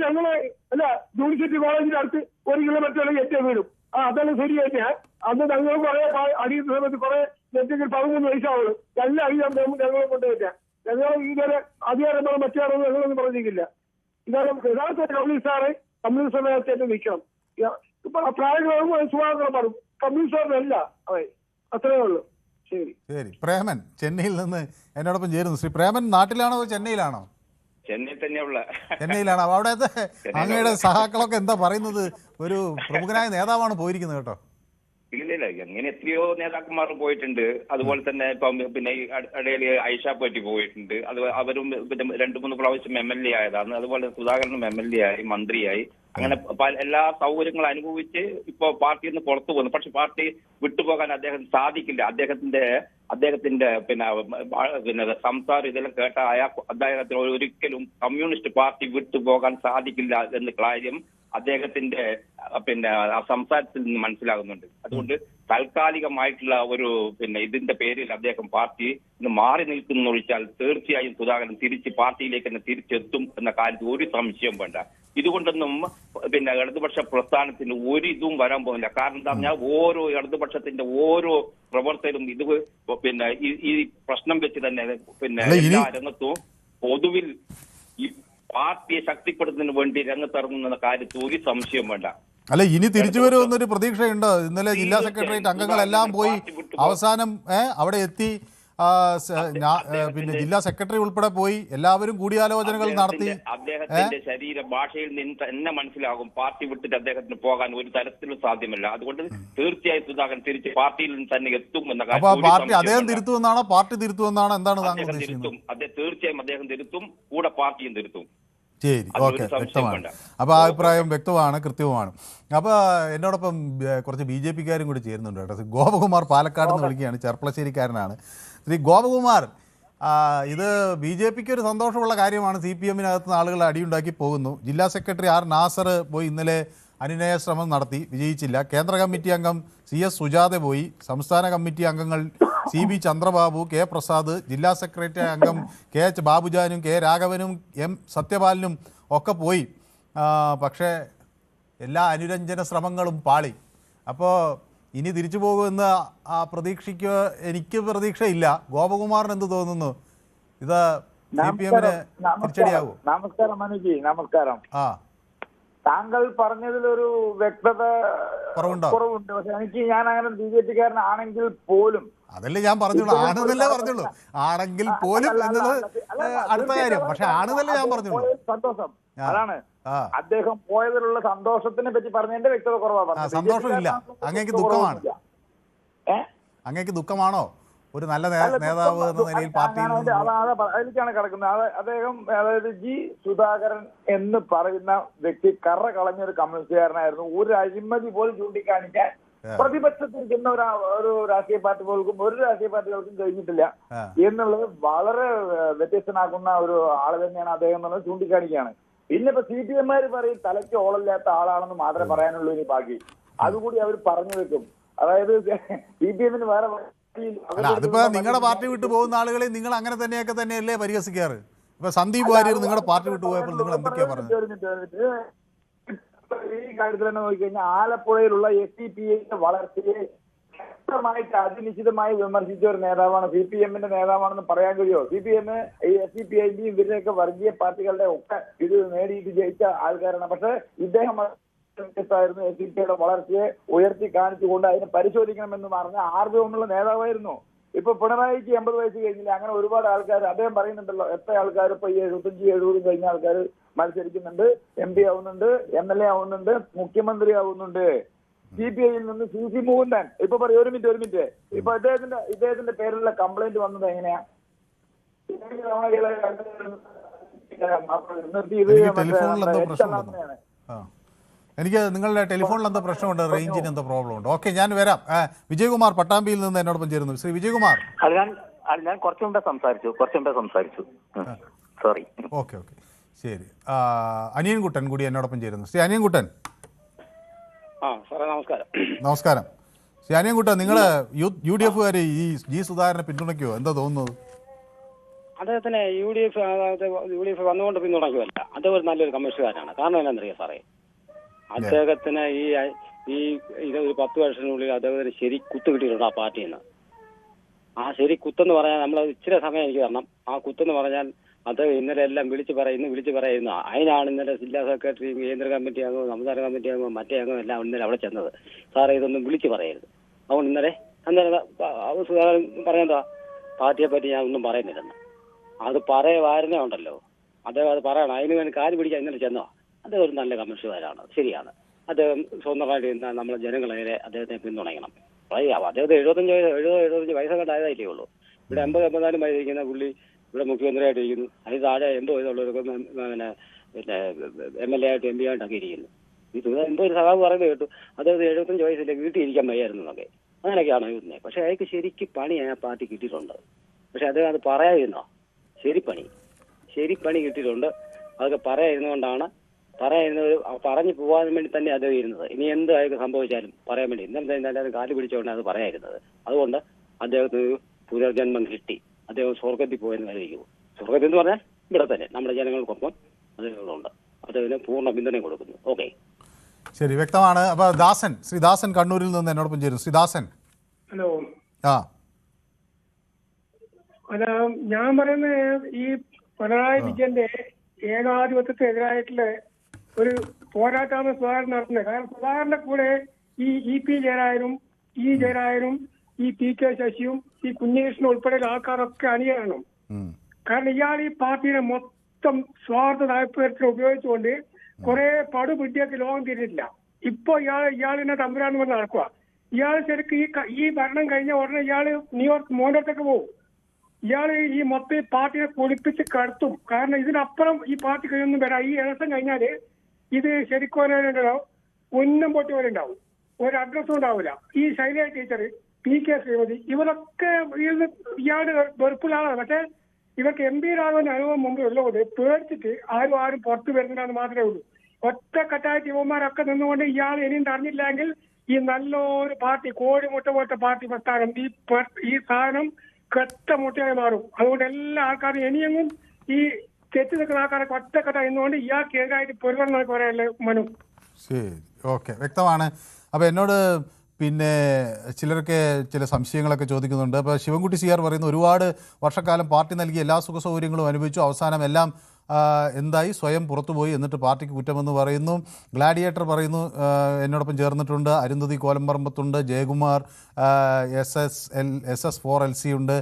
യൂണിവേഴ്സിറ്റി കോളേജിന്റെ അടുത്ത് 1 കിലോമീറ്റർ ഏറ്റവും വീടും. അതെല്ലാം ശരി തന്നെയാ. അന്ന് ഞങ്ങൾ കുറെ അടിയുന്ന സമയത്ത് കുറെ എന്തെങ്കിലും 13 വയസ്സാവുള്ളൂ. എല്ലാ അടിയും ഞങ്ങൾ കൊണ്ടുവരിക. ഞങ്ങൾ ഇതുവരെ അധികാരം മറ്റാണോ ഞങ്ങളൊന്നും പറഞ്ഞിരിക്കില്ല. ഇതാണ് യഥാർത്ഥ കമ്മ്യൂണിസ്റ്റാണ്. കമ്മ്യൂണിസ്റ്റ് നേരത്തെ നിൽക്കണം. ഇപ്പൊ പ്രായങ്ങളും സുഖാന്തരം പറയും. കമ്മ്യൂണിസ്റ്റാറിനല്ല അവൻ. അത്രയേ ഉള്ളൂ. ശരി. പ്രേമൻ ചെന്നൈയിൽ നിന്ന് എന്നോടൊപ്പം ചേരുന്നു. ശ്രീ പ്രേമൻ നാട്ടിലാണോ ചെന്നൈയിലാണോ? ചെന്നൈയിലാണ്. അവിടുത്തെ അങ്ങയുടെ സഹാക്കളൊക്കെ എന്താ പറയുന്നത്? ഒരു പ്രമുഖനായ നേതാവാണ് പോയിരിക്കുന്നത് കേട്ടോ. ഇല്ലില്ല, അങ്ങനെ എത്രയോ നേതാക്കന്മാർ പോയിട്ടുണ്ട്. അതുപോലെ തന്നെ ഇപ്പം പിന്നെ ഈ ഇടയിൽ ഐഷ പറ്റി പോയിട്ടുണ്ട്. അത് അവരും പിന്നെ 2-3 പ്രാവശ്യം MLA ആയതാണ്. അതുപോലെ സുധാകരനും MLA ആയി, മന്ത്രിയായി. അങ്ങനെ എല്ലാ സൗകര്യങ്ങളും അനുഭവിച്ച് ഇപ്പൊ പാർട്ടിയിൽ നിന്ന് പുറത്തു പോകുന്നു. പക്ഷെ പാർട്ടി വിട്ടുപോകാൻ അദ്ദേഹം സാധിക്കില്ല. അദ്ദേഹത്തിന്റെ പിന്നെ സംസാരം ഇതെല്ലാം കേട്ട അദ്ദേഹത്തിന് ഒരിക്കലും കമ്മ്യൂണിസ്റ്റ് പാർട്ടി വിട്ടുപോകാൻ സാധിക്കില്ല എന്ന കാര്യം അദ്ദേഹത്തിന്റെ പിന്നെ സംസാരത്തിൽ നിന്ന് മനസ്സിലാകുന്നുണ്ട്. അതുകൊണ്ട് താൽക്കാലികമായിട്ടുള്ള ഒരു ഇതിന്റെ പേരിൽ അദ്ദേഹം പാർട്ടി മാറി നിൽക്കുന്ന ഒഴിച്ചാൽ തീർച്ചയായും സുധാകരൻ തിരിച്ച് പാർട്ടിയിലേക്ക് തന്നെ തിരിച്ചെത്തും എന്ന കാര്യത്തിൽ ഒരു സംശയം വേണ്ട. ഇതുകൊണ്ടൊന്നും ഇടതുപക്ഷ പ്രസ്ഥാനത്തിന് ഒരു ഇതും വരാൻ പോകുന്നില്ല. കാരണം എന്താ പറഞ്ഞാൽ ഓരോ ഇടതുപക്ഷത്തിന്റെ ഓരോ പ്രവർത്തകരും ഇത് ഈ പ്രശ്നം വെച്ച് തന്നെ എല്ലാ രംഗത്തും പൊതുവിൽ ഈ പാർട്ടിയെ ശക്തിപ്പെടുത്തുന്നതിന് വേണ്ടി രംഗത്തിറങ്ങുന്ന കാര്യത്തിൽ ഒരു സംശയം വേണ്ട. അല്ല, ഇനി തിരിച്ചു വരുമെന്നൊരു പ്രതീക്ഷയുണ്ട്. ഇന്നലെ ജില്ലാ സെക്രട്ടേറിയറ്റ് അംഗങ്ങളെല്ലാം പോയി അവസാനം അവിടെ എത്തി. പിന്നെ ജില്ലാ സെക്രട്ടറി ഉൾപ്പെടെ പോയി. എല്ലാവരും കൂടിയാലോചനകൾ നടത്തി. അദ്ദേഹത്തിന്റെ ശരീര ഭാഷയിൽ നിന്ന് തന്നെ മനസ്സിലാകും പാർട്ടി വിട്ടിട്ട് അദ്ദേഹത്തിന് പോകാൻ ഒരു തരത്തിലും സാധ്യമല്ല. അതുകൊണ്ട് തീർച്ചയായും സുധാകരൻ തിരിച്ച് പാർട്ടിയിൽ നിന്ന് തന്നെ എത്തും എന്ന കാര്യം. പാർട്ടി അദ്ദേഹം തിരുത്തുമെന്നാണോ പാർട്ടി തിരുത്തുമെന്നാണോ എന്താണ് താങ്കൾ ഉദ്ദേശിക്കുന്നത്? തീർച്ചയായും അദ്ദേഹം തിരുത്തും, കൂടെ പാർട്ടിയും തിരുത്തും. ശരി, ഓക്കെ, വ്യക്തമാണ്. അപ്പോൾ ആ അഭിപ്രായം വ്യക്തമാണ്, കൃത്യവുമാണ്. അപ്പോൾ എന്നോടൊപ്പം കുറച്ച് BJP-കാരും കൂടി ചേരുന്നുണ്ട് കേട്ടോ. ഗോപകുമാർ പാലക്കാട് നിന്ന് വിളിക്കുകയാണ്, ചെർപ്പളശ്ശേരിക്കാരനാണ്. ശ്രീ ഗോപകുമാർ, ഇത് BJP-ക്ക് ഒരു സന്തോഷമുള്ള കാര്യമാണ്. CPM-നകത്ത് ആളുകൾ അടിയുണ്ടാക്കി പോകുന്നു. ജില്ലാ സെക്രട്ടറി R. നാസർ പോയി ഇന്നലെ അനുനയ ശ്രമം നടത്തി, വിജയിച്ചില്ല. കേന്ദ്ര കമ്മിറ്റി അംഗം CS സുജാത പോയി. സംസ്ഥാന കമ്മിറ്റി അംഗങ്ങൾ CB ചന്ദ്രബാബു, K. പ്രസാദ്, ജില്ലാ സെക്രട്ടറി അംഗം KH ബാബുജാനും K. രാഘവനും M. സത്യപാലനും ഒക്കെ പോയി. പക്ഷേ എല്ലാ അനുരഞ്ജന ശ്രമങ്ങളും പാളി. അപ്പോൾ ഇനി തിരിച്ചു പോകുമെന്ന എനിക്ക് പ്രതീക്ഷയില്ല. ഗോപകുമാറിന് എന്ത് തോന്നുന്നു? ഇത് CPM-ന് തിരിച്ചടിയാകുമോ? നമസ്കാരം മനുജി. നമസ്കാരം. താങ്കൾ പറഞ്ഞതിലൊരു വ്യക്തത കുറവുണ്ട്. പക്ഷെ ഞാൻ അങ്ങനെ BJP-കാരനാണെങ്കിൽ പോലും അതല്ലേ ഞാൻ പറഞ്ഞുള്ളൂ, ആണെന്നല്ലേ പറഞ്ഞുള്ളൂ. ആണെങ്കിൽ പോലും എന്നത് അടുത്ത കാര്യം. പക്ഷെ ആണെന്നല്ലേ ഞാൻ പറഞ്ഞുള്ളൂ. സന്തോഷം അതാണ് അദ്ദേഹം പോയതിലുള്ള സന്തോഷത്തിനെ പറ്റി പറഞ്ഞതിന്റെ വ്യക്തത കുറവാണ്. സന്തോഷമില്ല, അങ്ങേക്ക് ദുഃഖമാണ്. അങ്ങേക്ക് ദുഃഖമാണോ ഒരു നല്ല നേതാവ് എന്ന നിലയിൽ പാർട്ടിയിൽ അതിലേക്കാണ് കിടക്കുന്നത്. അദ്ദേഹം അതായത് G. സുധാകരൻ എന്ന് പറയുന്ന വ്യക്തി കറ കളഞ്ഞൊരു കമ്മ്യൂണിസ്റ്റുകാരനായിരുന്നു. ഒരു അഴിമതി പോലും ചൂണ്ടിക്കാണിക്കാൻ പ്രതിപക്ഷത്തിരിക്കുന്ന ഒരു രാഷ്ട്രീയ പാർട്ടികൾക്കും ഒരു രാഷ്ട്രീയ പാർട്ടികൾക്കും കഴിഞ്ഞിട്ടില്ല എന്നുള്ളത് വളരെ വ്യത്യസ്തനാക്കുന്ന ഒരു ആള് തന്നെയാണ് അദ്ദേഹം എന്നുള്ളത് ചൂണ്ടിക്കാണിക്കുകയാണ്. പിന്നെ ഇപ്പൊ CPM-മാര് പറയും തലയ്ക്ക് ഓളില്ലാത്ത ആളാണെന്ന് മാത്രമേ പറയാനുള്ളൂ. ഇനി ബാക്കി അതുകൂടി അവർ പറഞ്ഞു വെക്കും. അതായത് CPM-ന് വേറെ അതിപ്പോ നിങ്ങളുടെ പാർട്ടി വിട്ടു പോകുന്ന ആളുകളെ നിങ്ങൾ അങ്ങനെ തന്നെയല്ലേ പരിഹസിക്കാറ്? ഇപ്പൊ സന്ദീപ് വാര്യർ നിങ്ങളുടെ പാർട്ടി വിട്ടു പോയപ്പോൾ നിങ്ങൾ എന്തൊക്കെയാ പറഞ്ഞത്? ഈ കാര്യത്തിൽ തന്നെ നോക്കിക്കഴിഞ്ഞാൽ ആലപ്പുഴയിലുള്ള SDPI-യുടെ വളർച്ചയെ ശക്തമായിട്ട് അതിനിശ്ചിതമായി വിമർശിച്ച ഒരു നേതാവാണ്. CPM-ന്റെ നേതാവാണെന്ന് പറയാൻ കഴിയുമോ? CPM ഈ SDPI-ന്റെയും ഇവരുടെയൊക്കെ വർഗീയ പാർട്ടികളുടെ ഒക്കെ ഇത് നേടിയിട്ട് ജയിച്ച ആൾക്കാരാണ്. പക്ഷെ ഇദ്ദേഹം വ്യത്യസ്തമായിരുന്നു. SDPI-യുടെ വളർച്ചയെ ഉയർത്തി കാണിച്ചുകൊണ്ട് അതിനെ പരിശോധിക്കണമെന്ന് പറഞ്ഞ ആർജവമുള്ള നേതാവായിരുന്നു. ഇപ്പൊ പിണറായിക്ക് 80 വയസ്സ് കഴിഞ്ഞില്ല. അങ്ങനെ ഒരുപാട് ആൾക്കാർ അദ്ദേഹം പറയുന്നുണ്ടല്ലോ, എത്ര ആൾക്കാർ ഇപ്പൊ 75-70 കഴിഞ്ഞ ആൾക്കാർ മത്സരിക്കുന്നുണ്ട്, MP ആവുന്നുണ്ട്, MLA ആവുന്നുണ്ട്, മുഖ്യമന്ത്രി ആവുന്നുണ്ട്. CPI-യിൽ നിന്ന് CC മുകുന്ദൻ ഇപ്പൊ പറയും ഒരു മിനിറ്റ് ഇപ്പൊ ഇദ്ദേഹത്തിന്റെ പേരിലുള്ള കംപ്ലൈന്റ് വന്നത് എങ്ങനെയാ? എനിക്ക് നിങ്ങളുടെ ടെലിഫോണിൽ എന്തോ പ്രശ്നമുണ്ട്, റേഞ്ചിന് എന്തോ പ്രോബ്ലം ഉണ്ട്. ഓക്കെ, ഞാൻ വരാം. വിജയകുമാർ പട്ടാമ്പിയിൽ നിന്ന് എന്നോടൊപ്പം ചേരുന്നു. ശ്രീ വിജയകുമാർ. ഞാൻ കുറച്ചു മുമ്പേ സംസാരിച്ചു. സോറി. ഓക്കെ, ശരി. അനിയൻകുട്ടൻ കൂടി എന്നോടൊപ്പം ചേരുന്നു. ശ്രീ അനിയൻകുട്ടൻ. നമസ്കാരം. ശ്രീ അനിയൻകുട്ടൻ, നിങ്ങൾ UDF-കാർ ഈ G. സുധാകരനെ പിന്തുണയ്ക്കുമോ? എന്താ തോന്നുന്നത്? അദ്ദേഹത്തിന് UDF വന്നുകൊണ്ട് പിന്തുണയ്ക്കുമല്ല. അദ്ദേഹം ഒരു നല്ലൊരു കമ്മ്യൂണിസ്റ്റുകാരനാണ്. കാരണം എന്താണെന്നറിയാം സാറേ, അദ്ദേഹത്തിന് ഈ 10 വർഷത്തിനുള്ളിൽ അദ്ദേഹത്തിന് ശരി കുത്ത് കിട്ടിയിട്ടുണ്ട് ആ പാർട്ടിയിൽ നിന്ന്. ആ ശരി കുത്തെന്ന് പറഞ്ഞാൽ നമ്മൾ ഇച്ചിരി സമയം എനിക്ക് തരണം. ആ കുത്തെന്ന് പറഞ്ഞാൽ അദ്ദേഹം ഇന്നലെ എല്ലാം വിളിച്ചു പറയുന്നു. അതിനാണ് ഇന്നലെ ജില്ലാ സെക്രട്ടറി, കേന്ദ്ര കമ്മിറ്റി അംഗവും സംസ്ഥാന കമ്മിറ്റി അംഗവും മറ്റേ അംഗവും എല്ലാം ഇന്നലെ അവിടെ ചെന്നത്. സാറേ ഇതൊന്നും വിളിച്ചു പറയരുത്. അതുകൊണ്ട് ഇന്നലെ പറഞ്ഞെന്താ, പാർട്ടിയെ പറ്റി ഞാൻ ഒന്നും പറയുന്നില്ലെന്ന്. അത് പറയുവായിരുന്നേ ഉണ്ടല്ലോ, അദ്ദേഹം അത് പറയണം. അതിന് വേണ്ടി കാല് പിടിക്കാൻ ഇന്നലെ ചെന്നോ. അദ്ദേഹം ഒരു നല്ല കമ്മ്യൂണിസ്റ്റുകാരാണ്, ശരിയാണ്. അദ്ദേഹം സ്വന്തമായിട്ട് നമ്മളെ ജനങ്ങളെ അദ്ദേഹത്തെ പിന്തുണയ്ക്കണം. അദ്ദേഹത്തെ 75 വയസ്സൊക്കെ ആയതായില്ലേ ഉള്ളൂ. ഇവിടെ 80-84 വയസ്സിരിക്കുന്ന പുള്ളി ഇവിടെ മുഖ്യമന്ത്രിയായിട്ട് ഇരിക്കുന്നു. അതിന് താഴെ 80 വയസ്സുള്ളവരൊക്കെ പിന്നെ MLA ആയിട്ട് MP ആയിട്ടൊക്കെ ഇരിക്കുന്നു. എന്തോ ഒരു സഹാബ് പറയുന്നത് കേട്ടു, അദ്ദേഹത്തിന് 75 വയസ്സിലെ വീട്ടിൽ ഇരിക്കാൻ വയ്യായിരുന്നു എന്നൊക്കെ. അങ്ങനെയൊക്കെയാണ് എഴുതുന്നത്. പക്ഷെ അയാൾക്ക് ശരിക്ക് പണി ആ പാർട്ടി കിട്ടിയിട്ടുണ്ട്. പക്ഷെ അദ്ദേഹം അത് പറയാതിരുന്നോ? ശരിപ്പണി കിട്ടിയിട്ടുണ്ട്. അതൊക്കെ പറയാതിരുന്നുകൊണ്ടാണ് പറഞ്ഞു പോകാൻ വേണ്ടി തന്നെ അദ്ദേഹം ഇരുന്നത്. ഇനി എന്ത് അയാൾക്ക് സംഭവിച്ചാലും പറയാൻ വേണ്ടി ഇന്നലെ എല്ലാവരും കാല് പിടിച്ചുകൊണ്ട് അത് പറയാതിരുന്നത്. അതുകൊണ്ട് അദ്ദേഹത്തിന് പുനർജന്മം കിട്ടി. അദ്ദേഹം സ്വർഗത്തിൽ പോയെന്ന് കരുതിക്കുമോ? സ്വർഗത്തിൽ എന്ന് പറഞ്ഞാൽ ഇവിടെ തന്നെ നമ്മുടെ ജനങ്ങൾക്കൊപ്പം അദ്ദേഹങ്ങളുണ്ട്. അദ്ദേഹത്തിന് പൂർണ്ണ പിന്തുണ കൊടുക്കുന്നു. ഓക്കെ, ശരി, വ്യക്തമാണ്. അപ്പൊ ശ്രീ ദാസൻ കണ്ണൂരിൽ നിന്ന് എന്നോടൊപ്പം ചേരും. ശ്രീ ദാസൻ. ഹലോ. അല്ല, ഞാൻ പറയുന്നത് ഈ പിണറായി വിജയന്റെ ഏകാധിപത്യത്തിനെതിരായിട്ടുള്ള ഒരു പോരാട്ടമാണ് സുധാകരൻ നടത്തുന്നത്. കാരണം സുധാകരന്റെ കൂടെ ഈ EP ജയരാജനും ജയരാജനും ഈ PK ശശിയും ഈ കുഞ്ഞേഷനും ഉൾപ്പെടെയുള്ള ആൾക്കാരൊക്കെ അണിയാണ്. കാരണം ഇയാൾ ഈ പാർട്ടിയുടെ മൊത്തം സ്വാർത്ഥ താല്പര്യത്തിന് ഉപയോഗിച്ചുകൊണ്ട് കുറെ പടുപിടിയൊക്കെ ലോകം തിരിഞ്ഞിട്ടില്ല. ഇപ്പൊ ഇയാളിനെ തമ്പുരാന്ന് പറഞ്ഞ് നടക്കുക. ഇയാൾ ശരിക്കും ഈ ഭരണം കഴിഞ്ഞ ഉടനെ ഇയാള് ന്യൂയോർക്ക് മോണ്ടോട്ടൊക്കെ പോകും. ഇയാള് ഈ മൊത്തം പാർട്ടിയെ പൊളിപ്പിച്ച് കടത്തും. കാരണം ഇതിനപ്പുറം ഈ പാർട്ടി കഴിയൊന്നും വരാം. ഈ ഇലക്ഷൻ കഴിഞ്ഞാല് ഇത് ശരിക്കും ഒന്നും പൊട്ടി പോലെ ഉണ്ടാവും. ഒരു അഡ്രസ്സും ഉണ്ടാവില്ല. ഈ ശൈലജ ടീച്ചർ, PK ശ്രീമതി, ഇവരൊക്കെ ഇയാള് വെറുപ്പുള്ള ആളാണ്. പക്ഷെ ഇവർക്ക് MP ആകുന്ന അനുഭവം മുമ്പ് ഉള്ളതുകൊണ്ട് പേടിച്ചിട്ട് ആരും പുറത്തു വരുന്നില്ലെന്ന് മാത്രമേ ഉള്ളൂ. ഒറ്റക്കെട്ടായിട്ട് യുവന്മാരൊക്കെ നിന്നുകൊണ്ട് ഇയാൾ ഇനിയും തടഞ്ഞില്ലെങ്കിൽ ഈ നല്ലൊരു പാർട്ടി, കോഴിമുട്ട പോലത്തെ പാർട്ടി പ്രസ്ഥാനം, ഈ സാധനം കെട്ട മുട്ടയായി മാറും. അതുകൊണ്ട് എല്ലാ ആൾക്കാരും ഇനിയെങ്കിലും ഈ തെറ്റി നിൽക്കുന്ന ആൾക്കാരൊക്കെ ഒറ്റക്കെട്ട എന്നുകൊണ്ട് ഇയാൾക്കെതിരായിട്ട് പൊരുവൻ എന്നൊക്കെ പറയാനല്ലേ മനു. ശരി, ഓക്കെ, വ്യക്തമാണ്. അപ്പോൾ എന്നോട് പിന്നെ ചിലരൊക്കെ ചില സംശയങ്ങളൊക്കെ ചോദിക്കുന്നുണ്ട്. അപ്പോൾ ശിവൻകുട്ടി CR പറയുന്നു, ഒരുപാട് വർഷക്കാലം പാർട്ടി നൽകിയ എല്ലാ സുഖസൗകര്യങ്ങളും അനുഭവിച്ചു, അവസാനം എല്ലാം എന്തായി? സ്വയം പുറത്തുപോയി, എന്നിട്ട് പാർട്ടിക്ക് കുറ്റമെന്ന് പറയുന്നു. ഗ്ലാഡിയേറ്റർ പറയുന്നു, എന്നോടൊപ്പം ചേർന്നിട്ടുണ്ട്. അരുന്ധതി കോലമ്പറമ്പത്തുണ്ട്, ജയകുമാർ SS4LC ഉണ്ട്,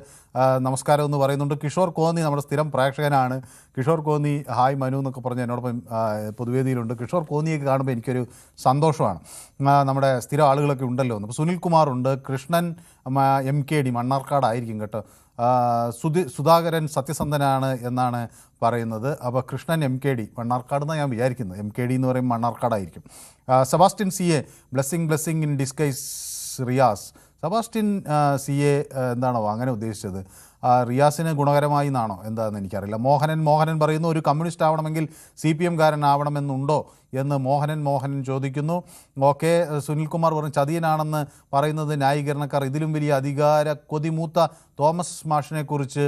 നമസ്കാരം എന്ന് പറയുന്നുണ്ട്. കിഷോർ കോന്നി നമ്മുടെ സ്ഥിരം പ്രേക്ഷകനാണ്. കിഷോർ കോന്നി ഹായ് മനു എന്നൊക്കെ പറഞ്ഞ് എന്നോടൊപ്പം പൊതുവേദിയിലുണ്ട്. കിഷോർ കോന്നിയൊക്കെ കാണുമ്പോൾ എനിക്കൊരു സന്തോഷമാണ്. നമ്മുടെ സ്ഥിരം ആളുകളൊക്കെ ഉണ്ടല്ലോ. അപ്പോൾ സുനിൽ കുമാറുണ്ട്, കൃഷ്ണൻ MKD മണ്ണാർക്കാടായിരിക്കും കേട്ടോ. സുധാകരൻ സത്യസന്ധനാണ് എന്നാണ് പറയുന്നത്. അപ്പോൾ കൃഷ്ണൻ MKD മണ്ണാർക്കാടെന്നാണ് ഞാൻ വിചാരിക്കുന്നത്. MKD എന്ന് പറയുമ്പോൾ മണ്ണാർക്കാടായിരിക്കും. Sebastian CA blessing in disguise Riyas. Sebastian CA എന്താണോ അങ്ങനെ ഉദ്ദേശിച്ചത്? റിയാസിന് ഗുണകരമായി എന്നാണോ എന്താണെന്ന് എനിക്കറിയില്ല. മോഹനൻ പറയുന്നു, ഒരു കമ്മ്യൂണിസ്റ്റ് ആവണമെങ്കിൽ CPM കാരനാവണമെന്നുണ്ടോ എന്ന് മോഹനൻ ചോദിക്കുന്നു. ഓക്കെ. സുനിൽകുമാർ പറഞ്ഞു, ചതിയനാണെന്ന് പറയുന്നത് ന്യായീകരണക്കാർ ഇതിലും വലിയ അധികാര കൊതിമൂത്ത തോമസ് മാഷിനെക്കുറിച്ച്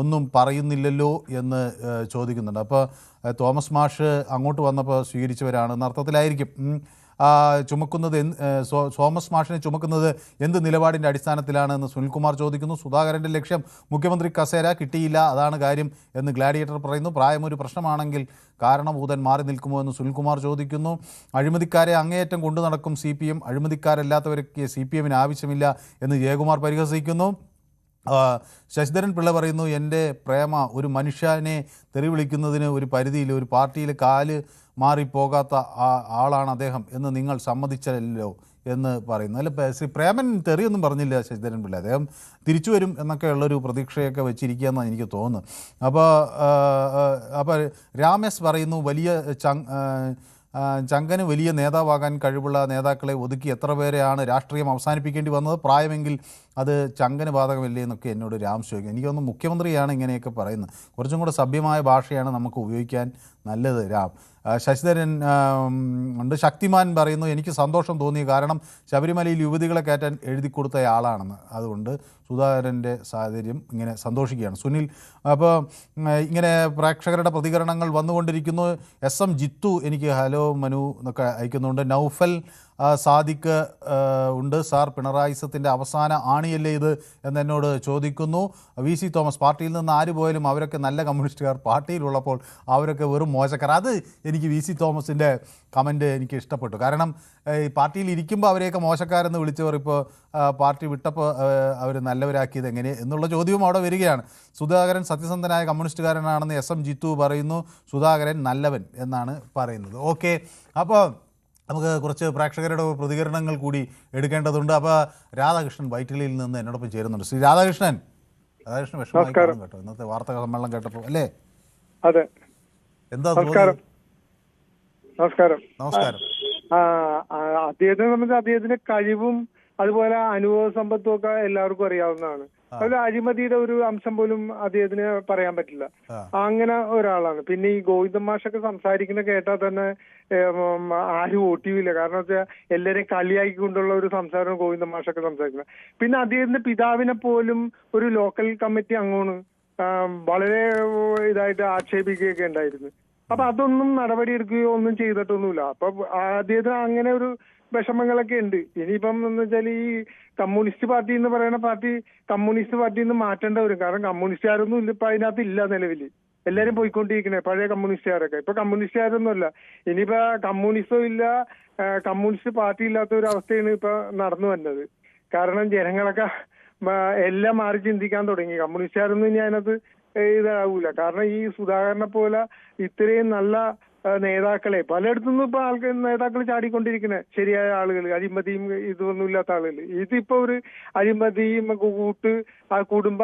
ഒന്നും പറയുന്നില്ലല്ലോ എന്ന് ചോദിക്കുന്നുണ്ട്. അപ്പോൾ തോമസ് മാഷ് അങ്ങോട്ട് വന്നപ്പോൾ സ്വീകരിച്ചവരാണ് എന്നർത്ഥത്തിലായിരിക്കും. ചുമക്കുന്നത് തോമസ് മാഷിനെ ചുമക്കുന്നത് എന്ത് നിലപാടിൻ്റെ അടിസ്ഥാനത്തിലാണെന്ന് സുനിൽകുമാർ ചോദിക്കുന്നു. സുധാകരൻ്റെ ലക്ഷ്യം മുഖ്യമന്ത്രി കസേര കിട്ടിയില്ല, അതാണ് കാര്യം എന്ന് ഗ്ലാഡിയേറ്റർ പറയുന്നു. പ്രായമൊരു പ്രശ്നമാണെങ്കിൽ കാരണഭൂതൻ മാറി നിൽക്കുമോ എന്ന് സുനിൽകുമാർ ചോദിക്കുന്നു. അഴിമതിക്കാരെ അങ്ങേയറ്റം കൊണ്ടു നടക്കും CPM, അഴിമതിക്കാരല്ലാത്തവർക്ക് CPMന് ആവശ്യമില്ല എന്ന് ജയകുമാർ പരിഹസിക്കുന്നു. ശശിധരൻ പിള്ള പറയുന്നു, എൻ്റെ പ്രേമ, ഒരു മനുഷ്യനെ തെറി വിളിക്കുന്നതിന് ഒരു പരിധിയിൽ, ഒരു പാർട്ടിയിൽ കാല് മാറിപ്പോകാത്ത ആളാണ് അദ്ദേഹം എന്ന് നിങ്ങൾ സമ്മതിച്ചല്ലോ എന്ന് പറയുന്നു. അല്ല, ശ്രീ പ്രേമൻ തെറിയൊന്നും പറഞ്ഞില്ല ശശിധരൻ പിള്ള. അദ്ദേഹം തിരിച്ചു വരും എന്നൊക്കെയുള്ളൊരു പ്രതീക്ഷയൊക്കെ വെച്ചിരിക്കുകയെന്നാണ് എനിക്ക് തോന്നുന്നത്. അപ്പോൾ രാമേശ് പറയുന്നു, ചങ്കന് വലിയ നേതാവാകാൻ കഴിവുള്ള നേതാക്കളെ ഒതുക്കി എത്ര പേരെയാണ് രാഷ്ട്രീയം അവസാനിപ്പിക്കേണ്ടി വന്നത്? പ്രായമെങ്കിൽ അത് ചങ്കന് ബാധകമല്ലേ എന്നൊക്കെ എന്നോട് രാം ചോദിക്കും. എനിക്ക് തോന്നുന്നു മുഖ്യമന്ത്രിയാണ് ഇങ്ങനെയൊക്കെ പറയുന്നത്. കുറച്ചും കൂടെ സഭ്യമായ ഭാഷയാണ് നമുക്ക് ഉപയോഗിക്കാൻ നല്ലത്. രാം. ശശിധരൻ ഉണ്ട്. ശക്തിമാൻ പറയുന്നു, എനിക്ക് സന്തോഷം തോന്നി, കാരണം ശബരിമലയിൽ യുവതികളെ കയറ്റാൻ എഴുതി കൊടുത്തയാളാണെന്ന്. അതുകൊണ്ട് സുധാകരൻ്റെ സാഹചര്യം ഇങ്ങനെ സന്തോഷിക്കുകയാണ്. സുനിൽ. അപ്പോൾ ഇങ്ങനെ പ്രേക്ഷകരുടെ പ്രതികരണങ്ങൾ വന്നുകൊണ്ടിരിക്കുന്നു. SM ജിത്തു എനിക്ക് ഹലോ മനു എന്നൊക്കെ അയക്കുന്നുണ്ട്. നൗഫൽ സാദിഖ് ഉണ്ട്, സാർ പിണറായിസത്തിൻ്റെ അവസാന ആണിയല്ലേ ഇത് എന്നെന്നോട് ചോദിക്കുന്നു. VC തോമസ്, പാർട്ടിയിൽ നിന്ന് ആര് പോയാലും അവരൊക്കെ നല്ല കമ്മ്യൂണിസ്റ്റുകാർ, പാർട്ടിയിലുള്ളപ്പോൾ അവരൊക്കെ വെറും മോശക്കാർ. അത് എനിക്ക് VC തോമസിൻ്റെ കമൻറ്റ് എനിക്ക് ഇഷ്ടപ്പെട്ടു. കാരണം ഈ പാർട്ടിയിൽ ഇരിക്കുമ്പോൾ അവരെയൊക്കെ മോശക്കാരെന്ന് വിളിച്ചവർ ഇപ്പോൾ പാർട്ടി വിട്ടപ്പോൾ അവർ നല്ലവരാക്കിയത് എങ്ങനെ എന്നുള്ള ചോദ്യവും അവിടെ വരികയാണ്. സുധാകരൻ സത്യസന്ധനായ കമ്മ്യൂണിസ്റ്റുകാരനാണെന്ന് SM ജിത്തു പറയുന്നു. സുധാകരൻ നല്ലവൻ എന്നാണ് പറയുന്നത്. ഓക്കെ. അപ്പോൾ നമുക്ക് കുറച്ച് പ്രേക്ഷകരുടെ പ്രതികരണങ്ങൾ കൂടി എടുക്കേണ്ടതുണ്ട്. അപ്പോൾ രാധാകൃഷ്ണൻ വൈറ്റിലയിൽ നിന്ന് എന്നോടൊപ്പം ചേരുന്നുണ്ട്. ശ്രീ രാധാകൃഷ്ണൻ വിഷമമായി കാണും കേട്ടോ ഇന്നത്തെ വാർത്താ സമ്മേളനം കേട്ടപ്പോൾ, അല്ലേ? അതെ. എന്താ? നമസ്കാരം. അദ്ദേഹത്തെ സംബന്ധിച്ച് അദ്ദേഹത്തിന്റെ കഴിവും അതുപോലെ അനുഭവ സമ്പത്തും ഒക്കെ എല്ലാവർക്കും അറിയാവുന്നതാണ്. അതിൽ അഴിമതിയുടെ ഒരു അംശം പോലും അദ്ദേഹത്തിന് പറയാൻ പറ്റില്ല. അങ്ങനെ ഒരാളാണ്. പിന്നെ ഈ ഗോവിന്ദൻ മാഷൊക്കെ സംസാരിക്കുന്ന കേട്ടാൽ തന്നെ ആരും വോട്ട് ചെയ്യില്ല. കാരണം വെച്ചാൽ എല്ലാവരെയും കളിയാക്കിക്കൊണ്ടുള്ള ഒരു സംസാരമാണ് ഗോവിന്ദൻ മാഷൊക്കെ സംസാരിക്കുന്നത്. പിന്നെ അദ്ദേഹത്തിന്റെ പിതാവിനെ പോലും ഒരു ലോക്കൽ കമ്മിറ്റി അംഗമാണ് വളരെ ഇതായിട്ട് ആക്ഷേപിക്കുകയൊക്കെ ഉണ്ടായിരുന്നു. അപ്പൊ അതൊന്നും നടപടിയെടുക്കുകയോ ഒന്നും ചെയ്തിട്ടൊന്നുമില്ല. അപ്പൊ അദ്ദേഹത്തിന് അങ്ങനെ ഒരു വിഷമങ്ങളൊക്കെ ഉണ്ട്. ഇനിയിപ്പം എന്ന് വെച്ചാൽ ഈ കമ്മ്യൂണിസ്റ്റ് പാർട്ടി എന്ന് പറയുന്ന പാർട്ടി കമ്മ്യൂണിസ്റ്റ് പാർട്ടിയിൽ നിന്ന് മാറ്റേണ്ട വരും. കാരണം കമ്മ്യൂണിസ്റ്റുകാരൊന്നും ഇല്ല, ഇപ്പൊ അതിനകത്ത് ഇല്ല നിലവിൽ. എല്ലാരും പോയിക്കൊണ്ടിരിക്കണേ പഴയ കമ്മ്യൂണിസ്റ്റുകാരൊക്കെ. ഇപ്പൊ കമ്മ്യൂണിസ്റ്റുകാരൊന്നുമല്ല. ഇനിയിപ്പോ കമ്മ്യൂണിസ്റ്റോ ഇല്ല, കമ്മ്യൂണിസ്റ്റ് പാർട്ടി ഇല്ലാത്ത ഒരു അവസ്ഥയാണ് ഇപ്പൊ നടന്നു വരുന്നത്. കാരണം ജനങ്ങളൊക്കെ എല്ലാം മാറി ചിന്തിക്കാൻ തുടങ്ങി. കമ്മ്യൂണിസ്റ്റുകാരൊന്നും ഇനി അതിനകത്ത് ഇതാവൂല. കാരണം ഈ സുധാകരനെ പോലെ ഇത്രയും നല്ല നേതാക്കളെ പലയിടത്തുനിന്നും ഇപ്പൊ നേതാക്കൾ ചാടിക്കൊണ്ടിരിക്കണേ, ശരിയായ ആളുകൾ, അഴിമതിയും ഇതൊന്നും ഇല്ലാത്ത ആളുകൾ. ഇതിപ്പോ ഒരു അഴിമതിയും ആ കുടുംബ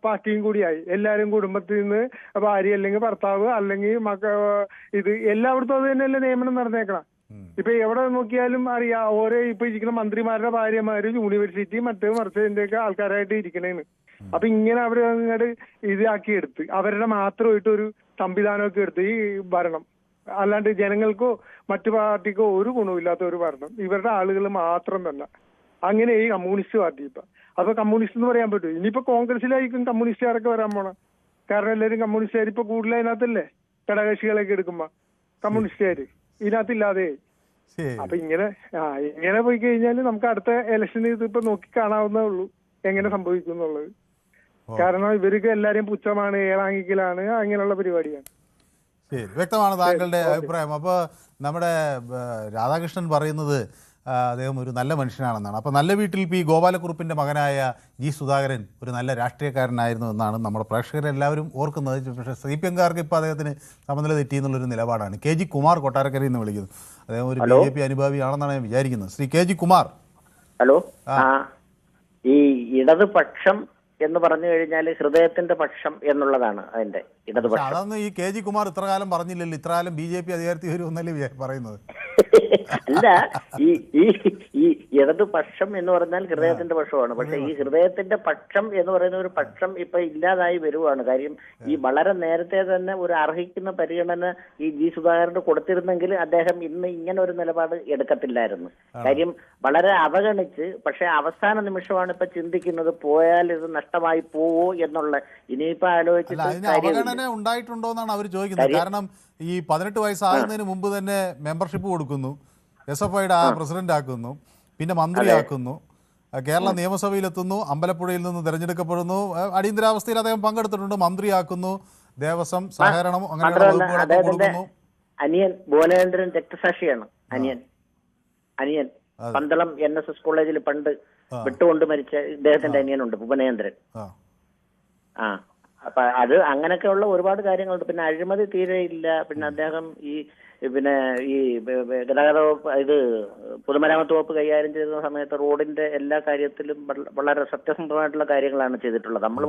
പാർട്ടിയും കൂടിയായി. എല്ലാരും കുടുംബത്തിൽ നിന്ന് ഭാര്യ അല്ലെങ്കിൽ ഭർത്താവ് അല്ലെങ്കിൽ ഇത് എല്ലായിടത്തും അത് തന്നെയല്ലേ നിയമനം നടന്നേക്കണം. ഇപ്പൊ എവിടെ നോക്കിയാലും അറിയാം, ഓരോ ഇപ്പൊ ഇരിക്കുന്ന മന്ത്രിമാരുടെ ഭാര്യമാര് യൂണിവേഴ്സിറ്റി മറിച്ചതിന്റെയൊക്കെ ആൾക്കാരായിട്ട് ഇരിക്കണേന്ന്. അപ്പൊ ഇങ്ങനെ അവര് അങ്ങോട്ട് ഇതാക്കി എടുത്ത് അവരുടെ മാത്രമായിട്ട് ഒരു സംവിധാനമൊക്കെ എടുത്ത് ഈ ഭരണം, അല്ലാണ്ട് ജനങ്ങൾക്കോ മറ്റു പാർട്ടിക്കോ ഒരു ഗുണമില്ലാത്ത ഒരു ഭരണം, ഇവരുടെ ആളുകൾ മാത്രം തന്നെ. അങ്ങനെ ഈ കമ്മ്യൂണിസ്റ്റ് പാർട്ടി ഇപ്പൊ അപ്പൊ കമ്മ്യൂണിസ്റ്റ് എന്ന് പറയാൻ പറ്റും. ഇനിയിപ്പോ കോൺഗ്രസിലായിരിക്കും കമ്മ്യൂണിസ്റ്റുകാരൊക്കെ വരാൻ പോണം. കാരണം എല്ലാവരും കമ്മ്യൂണിസ്റ്റുകാർ ഇപ്പൊ കൂടുതൽ അതിനകത്തല്ലേ ഘടകകക്ഷികളൊക്കെ എടുക്കുമ്പോ കമ്മ്യൂണിസ്റ്റുകാര് ഇതിനകത്തില്ലാതെ. അപ്പൊ ഇങ്ങനെ പോയി കഴിഞ്ഞാൽ നമുക്ക് അടുത്ത ഇലക്ഷന് ഇതിപ്പോ നോക്കി കാണാവുന്നേ ഉള്ളൂ എങ്ങനെ സംഭവിക്കും എന്നുള്ളത്. കാരണം ഇവർക്ക് എല്ലാരെയും പുച്ഛമാണ്, ഏളാങ്ങിക്കലാണ്, അങ്ങനെയുള്ള പരിപാടിയാണ്. ശരി, വ്യക്തമാണ് താങ്കളുടെ അഭിപ്രായം. അപ്പോൾ നമ്മുടെ രാധാകൃഷ്ണൻ പറയുന്നത് അദ്ദേഹം ഒരു നല്ല മനുഷ്യനാണെന്നാണ്. അപ്പോൾ നല്ല വീട്ടിൽ പി ഗോപാലക്കുറുപ്പിൻ്റെ മകനായ ജി സുധാകരൻ ഒരു നല്ല രാഷ്ട്രീയക്കാരനായിരുന്നു എന്നാണ് നമ്മുടെ പ്രേക്ഷകരെല്ലാവരും ഓർക്കുന്നത്. പക്ഷേ CPM-കാർക്ക് ഇപ്പോൾ അദ്ദേഹത്തിന് സമനില തെറ്റി എന്നുള്ളൊരു നിലപാടാണ്. KG കുമാർ കൊട്ടാരക്കരയിൽ നിന്ന് വിളിക്കുന്നു. അദ്ദേഹം ഒരു BJP അനുഭാവിയാണെന്നാണ് ഞാൻ വിചാരിക്കുന്നത്. ശ്രീ KG കുമാർ. ഹലോ. ഈ ഇടതുപക്ഷം എന്ന് പറഞ്ഞു കഴിഞ്ഞാൽ ഹൃദയത്തിന്റെ പക്ഷം എന്നുള്ളതാണ് അതിന്റെ ഇടതുപക്ഷം. അതൊന്നും ഈ KG കുമാർ ഇത്ര കാലം പറഞ്ഞില്ലല്ലോ. ഇത്ര കാലം BJP അധികാരത്തിൽ വരുമെന്നല്ലേ പറയുന്നത്? അല്ല, ഈ ഇടതുപക്ഷം എന്ന് പറഞ്ഞാൽ ഹൃദയത്തിന്റെ പക്ഷമാണ്. പക്ഷെ ഈ ഹൃദയത്തിന്റെ പക്ഷം എന്ന് പറയുന്ന ഒരു പക്ഷം ഇപ്പൊ ഇല്ലാതായി വരുവാണ്. കാര്യം ഈ വളരെ നേരത്തെ തന്നെ ഒരു അർഹിക്കുന്ന പരിഗണന ഈ ജി സുധാകരന് കൊടുത്തിരുന്നെങ്കിൽ അദ്ദേഹം ഇന്ന് ഇങ്ങനെ ഒരു നിലപാട് എടുക്കത്തില്ലായിരുന്നു. കാര്യം വളരെ അവഗണിച്ച്, പക്ഷെ അവസാന നിമിഷമാണ് ഇപ്പൊ ചിന്തിക്കുന്നത് പോയാൽ ഇത് നഷ്ടമായി പോവോ എന്നുള്ള. ഇനിയിപ്പോ ആലോചിച്ചിട്ട് ഉണ്ടായിട്ടുണ്ടോ എന്നാണ് അവർ ചോദിക്കുന്നത്. കാരണം ഈ 18 വയസ്സാകുന്നതിന് മുമ്പ് തന്നെ മെമ്പർഷിപ്പ് കൊടുക്കുന്നു, SFIയുടെ പ്രസിഡന്റ് ആക്കുന്നു, പിന്നെ മന്ത്രിയാക്കുന്നു, കേരള നിയമസഭയിലെത്തുന്നു, അമ്പലപ്പുഴയിൽ നിന്ന് തിരഞ്ഞെടുക്കപ്പെടുന്നു, അടിയന്തരാവസ്ഥയിൽ അദ്ദേഹം പങ്കെടുത്തിട്ടുണ്ട്, മന്ത്രിയാക്കുന്നു, ദേവസ്വം സഹകരണം അങ്ങനെയുള്ള വകുപ്പുകളൊക്കെ കൊടുക്കുന്നു. അനിയൻ ഭുവനേന്ദ്രൻ രക്തസാക്ഷിയാണ്. അനിയൻ പന്തളം NSS കോളേജിൽ പണ്ട് വിട്ടുകൊണ്ട് മരിച്ച ഇദ്ദേഹത്തിന്റെ അനിയനുണ്ട് ഭുവനേന്ദ്രൻ. അപ്പൊ അത് അങ്ങനെയൊക്കെയുള്ള ഒരുപാട് കാര്യങ്ങളുണ്ട്. പിന്നെ അഴിമതി തീരെ ഇല്ല. പിന്നെ അദ്ദേഹം ഈ ഗതാഗത വകുപ്പ്, ഇത് പൊതുമരാമത്ത് വകുപ്പ് കൈകാര്യം ചെയ്യുന്ന സമയത്ത് റോഡിന്റെ എല്ലാ കാര്യത്തിലും വളരെ സത്യസന്ധമായിട്ടുള്ള കാര്യങ്ങളാണ് ചെയ്തിട്ടുള്ളത്. നമ്മൾ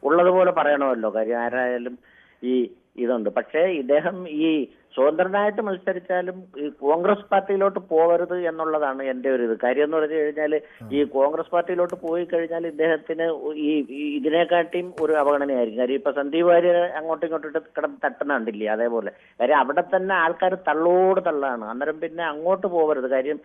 ഉള്ളതുപോലെ പറയണമല്ലോ. കാര്യം ആരായാലും ഇതുണ്ട്. പക്ഷേ ഇദ്ദേഹം ഈ സ്വതന്ത്രനായിട്ട് മത്സരിച്ചാലും ഈ കോൺഗ്രസ് പാർട്ടിയിലോട്ട് പോകരുത് എന്നുള്ളതാണ് എൻ്റെ ഒരു ഇത്. കാര്യം എന്ന് പറഞ്ഞു കഴിഞ്ഞാൽ ഈ കോൺഗ്രസ് പാർട്ടിയിലോട്ട് പോയി കഴിഞ്ഞാൽ ഇദ്ദേഹത്തിന് ഇതിനെക്കാട്ടിയും ഒരു അവഗണനയായിരിക്കും. കാര്യം ഇപ്പൊ സന്ദീപ് വാര്യർ അങ്ങോട്ടും ഇങ്ങോട്ടും കിടന്ന് തട്ടുന്നുണ്ടില്ലേ, അതേപോലെ. കാര്യം അവിടെ തന്നെ ആൾക്കാർ തള്ളോട് തള്ളാണ്. അന്നേരം പിന്നെ അങ്ങോട്ട് പോകരുത്. കാര്യം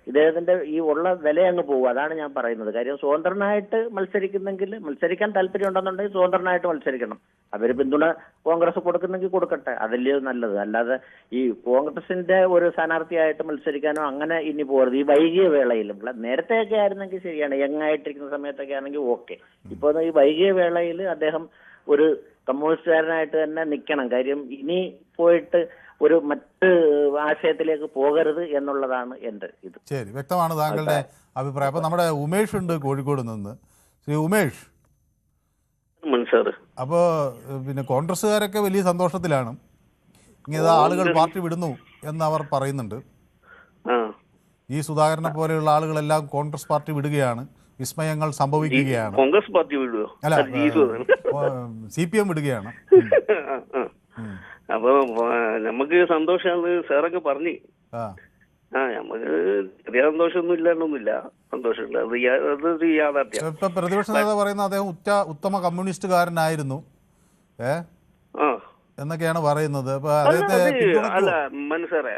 ഇദ്ദേഹത്തിന്റെ ഈ ഉള്ള വില അങ്ങ് പോകും. അതാണ് ഞാൻ പറയുന്നത്. കാര്യം സ്വതന്ത്രനായിട്ട് മത്സരിക്കുന്നെങ്കിൽ, മത്സരിക്കാൻ താല്പര്യം ഉണ്ടെന്നുണ്ടെങ്കിൽ സ്വതന്ത്രനായിട്ട് മത്സരിക്കണം. അവര് പിന്തുണ കോൺഗ്രസ് കൊടുക്കുന്നെങ്കിൽ കൊടുക്കട്ടെ, അതല്ലേ നല്ലത്. അല്ലാതെ ഈ കോൺഗ്രസിന്റെ ഒരു സ്ഥാനാർത്ഥിയായിട്ട് മത്സരിക്കാനോ അങ്ങനെ ഇനി പോകരുത്. ഈ വൈകിയ വേളയിലും, നേരത്തെയൊക്കെ ആയിരുന്നെങ്കിൽ ശരിയാണ്, യങ്ങായിട്ടിരിക്കുന്ന സമയത്തൊക്കെ ആണെങ്കിൽ ഓക്കെ. ഇപ്പോൾ ഈ വൈകിയ വേളയിൽ അദ്ദേഹം ഒരു കമ്മ്യൂണിസ്റ്റുകാരനായിട്ട് തന്നെ നിൽക്കണം. കാര്യം ഇനി പോയിട്ട് ഒരു മറ്റ് ആശയത്തിലേക്ക് പോകരുത് എന്നുള്ളതാണ് എൻ്റെ ഇത്. ശരി, വ്യക്തമാണ് താങ്കളുടെ അഭിപ്രായം. അപ്പൊ നമ്മുടെ ഉമേഷ് ഉണ്ട് കോഴിക്കോട് നിന്ന്. ശ്രീ ഉമേഷ്, അപ്പോ പിന്നെ കോൺഗ്രസ്സുകാരൊക്കെ വലിയ സന്തോഷത്തിലാണ്. ഇങ്ങനെ ആളുകൾ പാർട്ടി വിടുന്നു എന്ന് അവർ പറയുന്നുണ്ട്. ഈ സുധാകരനെ പോലെയുള്ള ആളുകളെല്ലാം കോൺഗ്രസ് പാർട്ടി വിടുകയാണ്, വിസ്മയങ്ങൾ സംഭവിക്കുകയാണ്. കോൺഗ്രസ് പാർട്ടി വിടുകയോ? അല്ല, CPM വിടുകയാണ്. അപ്പൊ നമുക്ക് സന്തോഷമാണ് സാറൊക്കെ പറഞ്ഞു. നമുക്ക് ചെറിയ സന്തോഷമൊന്നും ഇല്ലാണ്ടൊന്നുമില്ല, സന്തോഷമില്ല. അത് യാഥാർത്ഥ്യം. ഇപ്പൊ പ്രതിപക്ഷ നേതാവ് പറയുന്ന അദ്ദേഹം ഉത്തമ കമ്മ്യൂണിസ്റ്റുകാരനായിരുന്നു എന്നൊക്കെയാണ് പറയുന്നത്. അല്ല മനസ്സാറേ,